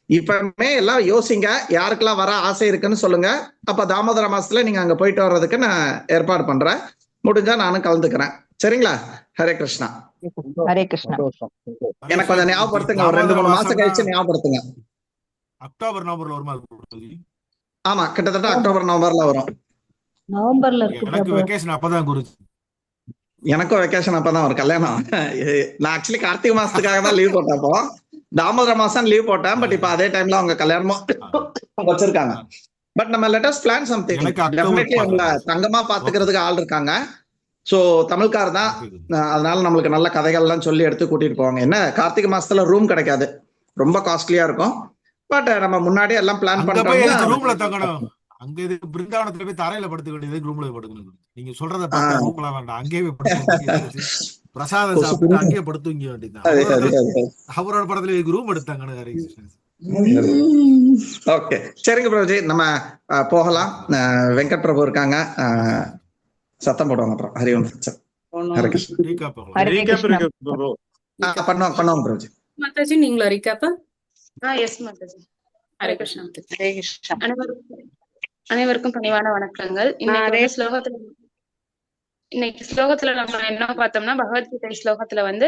இப்பவுமே எல்லாம் யோசிங்க, யாருக்கெல்லாம் வர ஆசை இருக்குன்னு சொல்லுங்க. அப்ப தாமோதர மாசத்துல நீங்க அங்க போயிட்டு வர்றதுக்கு நான் ஏற்பாடு பண்றேன். முடிஞ்சா நானும் கலந்துக்கிறேன், சரிங்களா? ஹரே கிருஷ்ணா.
ஹரே கிருஷ்ணா.
எனக்கு கொஞ்சம் ஞாபகப்படுத்துங்க, ஒரு 2-3 மாசம் கழிச்சு ஞாபகப்படுத்துங்க.
அக்டோபர் நவம்பர்ல வருமா?
ஆமா, கிட்டத்தட்ட அக்டோபர் நவம்பர்ல வரும்.
நவம்பர்ல
எனக்கு வெக்கேஷன் அப்பதான் குருஜி.
எனக்கும் வெக்கேஷன் அப்பதான் வரும். கல்யாணம் நான் ஆக்சுவலி கார்த்திகை மாசத்துக்காக தான் லீவ் போட்டப்போ தாமோதர மாசம் லீவ் போட்டேன். பட் இப்ப அதே டைம்ல அவங்க கல்யாணமும் வச்சிருக்காங்க. பட் நம்ம let us plan something. Definitely அவங்கள தங்கமா பாத்துக்கிறதுக்கு ஆள் இருக்காங்க. சோ தமிழ்கார் தான், அதனால நம்மளுக்கு நல்ல கதைகள் எல்லாம் சொல்லி எடுத்து கூட்டிட்டு போவாங்க. என்ன கார்த்திகை மாசத்துல ரூம் கிடைக்காது, ரொம்ப காஸ்ட்லியா இருக்கும். பட் நம்ம முன்னாடி எல்லாம் பிளான் பண்றோம்.
ரூம்ல தங்கணும். அங்க இது பிருந்தாவனத்துல போய் தரையில படுத்துக்க வேண்டியது, ரூம்ல படுக்கணும். நீங்க சொல்றத பார்த்தா ரூம்ல வேண்டாம், அங்கேயே போய் படுத்து பிரசாதம் சாப்பிட்டு அங்கேயே படுத்துங்க வேண்டியது. அவரோட படத்துல ரூம் எடுத்தாங்க. ஹரே கிருஷ்ணா.
ஓகே, சரிங்க பிரபுஜி, நம்ம போகலாம். வெங்கட் பிரபு இருக்காங்க, சத்தம் போடுவாங்க அப்புறம். ஹரி ஓம் சத். ஹரே கிருஷ்ணா. பண்ணுவோம் பிரபுஜி.
மாதாஜி நீங்களா ரீகேப்?
எஸ் மாதாஜி.
ஹரே கிருஷ்ணா.
ஹரே கிருஷ்ணா.
அனைவருக்கும் பணிவான வணக்கங்கள். இன்னைக்கு ஸ்லோகத்துல நம்ம என்ன பார்த்தோம்னா, பகவத்கீதை ஸ்லோகத்துல வந்து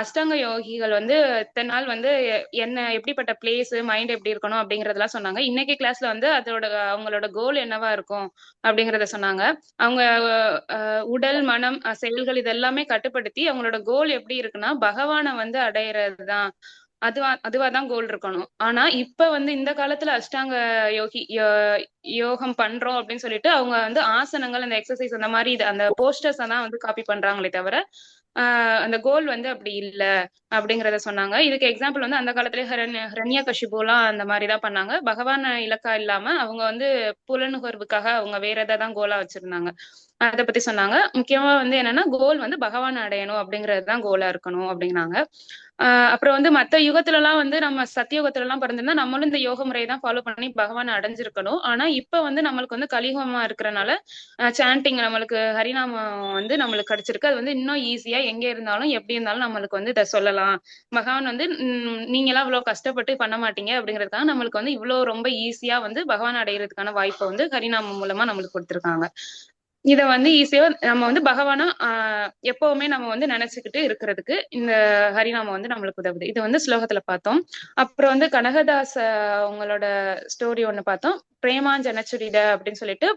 அஷ்டாங்க யோகிகள் வந்து இத்தனை நாள் வந்து என்ன எப்படிப்பட்ட பிளேஸ் மைண்ட் எப்படி இருக்கணும் அப்படிங்கறதெல்லாம் சொன்னாங்க. இன்னைக்கு கிளாஸ்ல வந்து அவங்களோட கோல் என்னவா இருக்கும் அப்படிங்கறத சொன்னாங்க. அவங்க உடல் மனம் செயல்கள் இதெல்லாமே கட்டுப்படுத்தி அவங்களோட கோல் எப்படி இருக்குன்னா பகவானை வந்து அடையிறதுதான். அதுவாதான் கோல் இருக்கணும். ஆனா இப்ப வந்து இந்த காலத்துல அஷ்டாங்க யோகம் பண்றோம் அப்படின்னு சொல்லிட்டு அவங்க வந்து ஆசனங்கள் அந்த எக்ஸசைஸ் அந்த மாதிரி அந்த போஸ்டர்ஸ் தான் வந்து காப்பி பண்றாங்களே தவிர அந்த கோல் வந்து அப்படி இல்ல அப்படிங்கறத சொன்னாங்க. இதுக்கு எக்ஸாம்பிள் வந்து அந்த காலத்திலே ஹரண்ய கஷிபுலாம் அந்த மாதிரிதான் பண்ணாங்க. பகவான் இலக்கா இல்லாம அவங்க வந்து புலனுகர்வுக்காக அவங்க வேற எதாவது கோலா வச்சிருந்தாங்க. அதை பத்தி சொன்னாங்க. முக்கியமா வந்து என்னன்னா கோல் வந்து பகவான் அடையணும் அப்படிங்கறதுதான் கோலா இருக்கணும் அப்படிங்கிறாங்க. அப்புறம் வந்து மத்த யுகத்துல எல்லாம் வந்து நம்ம சத்தியுகத்துல எல்லாம் பிறந்திருந்தா நம்மளும் இந்த யோக முறையை தான் ஃபாலோ பண்ணி பகவான் அடைஞ்சிருக்கணும். ஆனா இப்ப வந்து நம்மளுக்கு வந்து கலியுகமா இருக்கிறனால சாண்டிங் நம்மளுக்கு ஹரிநாமம் வந்து நம்மளுக்கு கிடைச்சிருக்கு. அது வந்து இன்னும் ஈஸியா எங்க இருந்தாலும் எப்படி இருந்தாலும் நம்மளுக்கு வந்து இதை சொல்லலாம். பகவான் வந்து நீங்க எல்லாம் இவ்வளவு கஷ்டப்பட்டு பண்ண மாட்டீங்க அப்படிங்கிறதுக்காக நம்மளுக்கு வந்து இவ்வளவு ரொம்ப ஈஸியா வந்து பகவான் அடையிறதுக்கான வாய்ப்பை வந்து ஹரிநாமம் மூலமா நம்மளுக்கு கொடுத்திருக்காங்க. இத வந்து ஈஸியா நம்ம வந்து பகவானா எப்பவுமே நம்ம வந்து நினைச்சுக்கிட்டு இருக்கிறதுக்கு இந்த ஹரிநாமம் வந்து நம்மளுக்கு உதவுது. இது வந்து ஸ்லோகத்துல பார்த்தோம். அப்புறம் வந்து கனகதாஸ் அவங்களோட ஸ்டோரி ஒண்ணு பார்த்தோம். பிரேமாஞ்சனச்சுரிட அப்படின்னு சொல்லிட்டு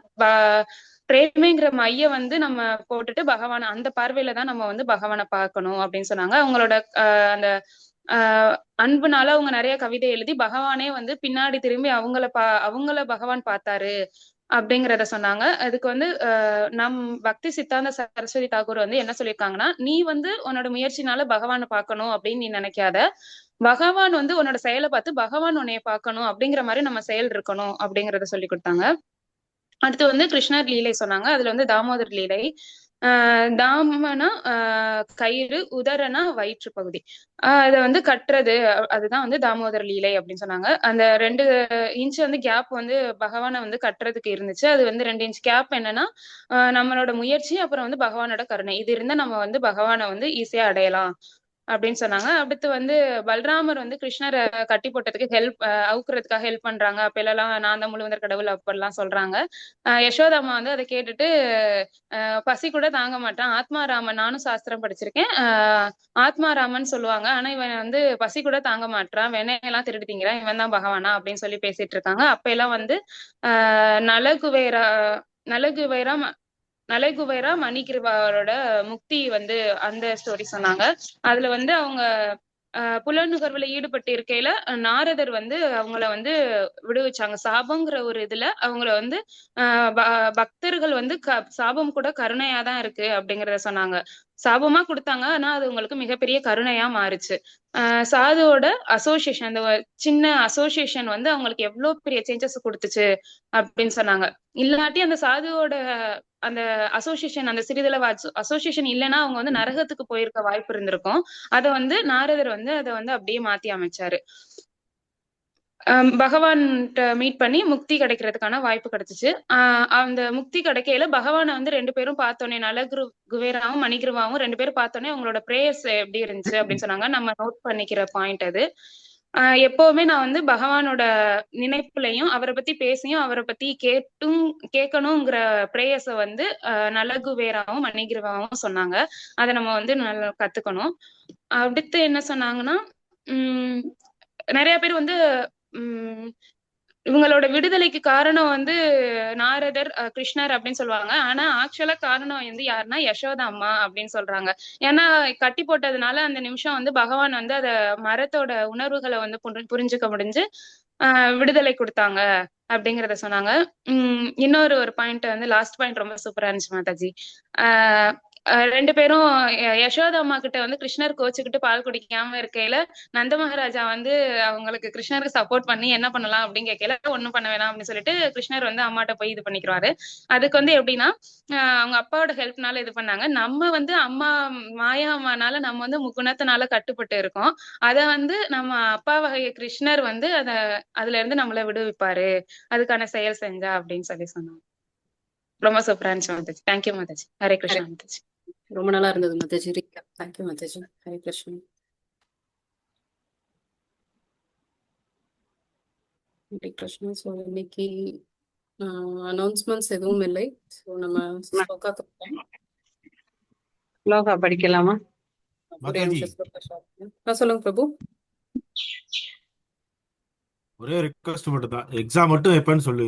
பிரேமைங்கிற மைய வந்து நம்ம போட்டுட்டு பகவான அந்த பார்வையில தான் நம்ம வந்து பகவானை பார்க்கணும் அப்படின்னு சொன்னாங்க. அவங்களோட அந்த அன்புனால அவங்க நிறைய கவிதை எழுதி பகவானே வந்து பின்னாடி திரும்பி அவங்கள பகவான் பார்த்தாரு அப்படிங்கிறத சொன்னாங்க. அதுக்கு வந்து நம் பக்தி சித்தாந்த சரஸ்வதி தாக்கூர் வந்து என்ன சொல்லியிருக்காங்கன்னா, நீ வந்து உன்னோட முயற்சினால பகவானை பார்க்கணும் அப்படின்னு நீ நினைக்காத, பகவான் வந்து உன்னோட செயலை பார்த்து பகவான் உன்னைய பார்க்கணும் அப்படிங்கிற மாதிரி நம்ம செயல் இருக்கணும் அப்படிங்கறத சொல்லி கொடுத்தாங்க. அடுத்து வந்து கிருஷ்ணர் லீலை சொன்னாங்க. அதுல வந்து தாமோதர் லீலை. தாமனா கயிறு, உதரனா வயிற்று பகுதி. அதை வந்து கட்டுறது அதுதான் வந்து தாமோதர் லீலை அப்படின்னு சொன்னாங்க. அந்த 2 இன்ச் வந்து கேப் வந்து பகவானை வந்து கட்டுறதுக்கு இருந்துச்சு. அது வந்து 2 இன்ச் கேப் என்னன்னா நம்மளோட முயற்சி அப்புறம் வந்து பகவானோட கருணை இது இருந்தா நம்ம வந்து பகவானை வந்து ஈஸியா அடையலாம் அப்படின்னு சொன்னாங்க. அடுத்து வந்து பல்ராமர் வந்து கிருஷ்ணரை கட்டி போட்டதுக்கு அவுக்குறதுக்காக ஹெல்ப் பண்றாங்க. அப்ப எல்லாம் நான் தான் முழுவதற் கடவுள் அப்படிலாம் சொல்றாங்க. யசோதாமா வந்து அதை கேட்டுட்டு பசி கூட தாங்க மாட்டான். ஆத்மாராமன் நானும் சாஸ்திரம் படிச்சிருக்கேன். ஆத்மாராமன் சொல்லுவாங்க. ஆனா இவன் வந்து பசி கூட தாங்க மாட்டான், வெண்ணையெல்லாம் திருடி திங்கிறான், இவன் தான் பகவானா அப்படின்னு சொல்லி பேசிட்டு இருக்காங்க. அப்ப எல்லாம் வந்து நலகுவைரா மணிகிருவாரோட முக்தி வந்து அந்த ஸ்டோரி சொன்னாங்க. அதுல வந்து அவங்க புலனுகர்வுல ஈடுபட்டு இருக்கையில நாரதர் வந்து அவங்கள வந்து விடுவிச்சாங்க. சாபங்கிற ஒரு இதுல அவங்கள வந்து பக்தர்கள் வந்து சாபம் கூட கருணையாதான் இருக்கு அப்படிங்கறத சொன்னாங்க. சாபமா கொடுத்தாங்க, ஆனா அது உங்களுக்கு மிகப்பெரிய கருணையா மாறுச்சு. சாதுவோட அசோசியேஷன் அந்த சின்ன அசோசியேஷன் வந்து அவங்களுக்கு எவ்வளவு பெரிய சேஞ்சஸ் கொடுத்துச்சு அப்படின்னு சொன்னாங்க. இல்லாட்டி அந்த சாதுவோட அந்த அசோசியேஷன் அந்த சிறிதளவு அசோசியேஷன் இல்லைன்னா அவங்க வந்து நரகத்துக்கு போயிருக்க வாய்ப்பு இருந்திருக்கும். அதை வந்து நாரதர் வந்து அதை வந்து அப்படியே மாத்தி அமைச்சாரு. பகவான் மீட் பண்ணி முக்தி கிடைக்கிறதுக்கான வாய்ப்பு கிடைச்சிச்சு. அந்த முக்தி கிடைக்கையில பகவானை வந்து 2 பேரும் பார்த்தோன்னே குவேராவும் மணிகிருவாவும் 2 பேரும் பார்த்தோன்னே அவங்களோட பிரேயர்ஸ் எப்படி இருந்துச்சு அப்படின்னு சொன்னாங்க. நம்ம நோட் பண்ணிக்கிற பாயிண்ட் அது. எப்பவுமே நான் வந்து பகவானோட நினைப்புலையும் அவரை பத்தி பேசியும் அவரை பத்தி கேட்கணுங்கிற பிரேயர்ஸ வந்து நலகுவேராவும் மணிகிருவாவும் சொன்னாங்க. அதை நம்ம வந்து நல்லா கத்துக்கணும். அடுத்து என்ன சொன்னாங்கன்னா நிறைய பேர் வந்து இவங்களோட விடுதலைக்கு காரணம் வந்து நாரதர் கிருஷ்ணர் அப்படின்னு சொல்லுவாங்க. ஆனா ஆக்சுவலா காரணம் வந்து யாருன்னா யசோதா அம்மா அப்படின்னு சொல்றாங்க. ஏன்னா கட்டி போட்டதுனால அந்த நிமிஷம் வந்து பகவான் வந்து அத மரத்தோட உணர்வுகளை வந்து புரிஞ்சுக்க முடிஞ்சு விடுதலை கொடுத்தாங்க அப்படிங்கறத சொன்னாங்க. இன்னொரு பாயிண்ட் வந்து லாஸ்ட் பாயிண்ட் ரொம்ப சூப்பரா இருந்துச்சு மாதாஜி. 2 பேரும் யசோதா அம்மா கிட்ட வந்து கிருஷ்ணர் கோச்சுக்கிட்டு பால் குடிக்காம இருக்கையில நந்த மகாராஜா வந்து அவங்களுக்கு கிருஷ்ணருக்கு சப்போர்ட் பண்ணி என்ன பண்ணலாம் அப்படின்னு கேட்கல, ஒண்ணும் பண்ண வேணாம் அப்படின்னு சொல்லிட்டு கிருஷ்ணர் வந்து அம்மாட்ட போய் இது பண்ணிக்கிறாரு. அதுக்கு வந்து எப்படின்னா அவங்க அப்பாவோட ஹெல்ப்னால இது பண்ணாங்க. நம்ம வந்து அம்மா மாயா அம்மானால நம்ம வந்து முக்குணத்தினால கட்டுப்பட்டு இருக்கோம். அத வந்து நம்ம அப்பா வகைய கிருஷ்ணர் வந்து அதுல இருந்து நம்மள விடுவிப்பாரு அதுக்கான செயல் செஞ்சா அப்படின்னு சொல்லி சொன்னாங்க. ரொம்ப சூப்பரா இருந்துச்சு மாதாஜி. தேங்க்யூ மாதாஜி. ஹரே கிருஷ்ணா மாதாஜி.
ரொம்ப நல்லா இருந்தது மாதாஜி. தேங்க்யூ மாதாஜி. ஹரே கிருஷ்ணா. ஹரே கிருஷ்ணா. ஸோ இன்னைக்கு அனௌன்ஸ்மெண்ட்ஸ் எதுவும் இல்லை. ஸோ நம்ம ஸ்லோகாக்கு போகலாம்.
ஸ்லோகா படிக்கலாமா?
ஒரே
மாதாஜி
நிமிஷம் ஸ்லோகா ஷார்ட். சொல்லுங்க பிரபு.
ஒரே ரிக்வஸ்ட் மட்டும் தான், எக்ஸாம் மட்டும் எப்பன்னு சொல்லு.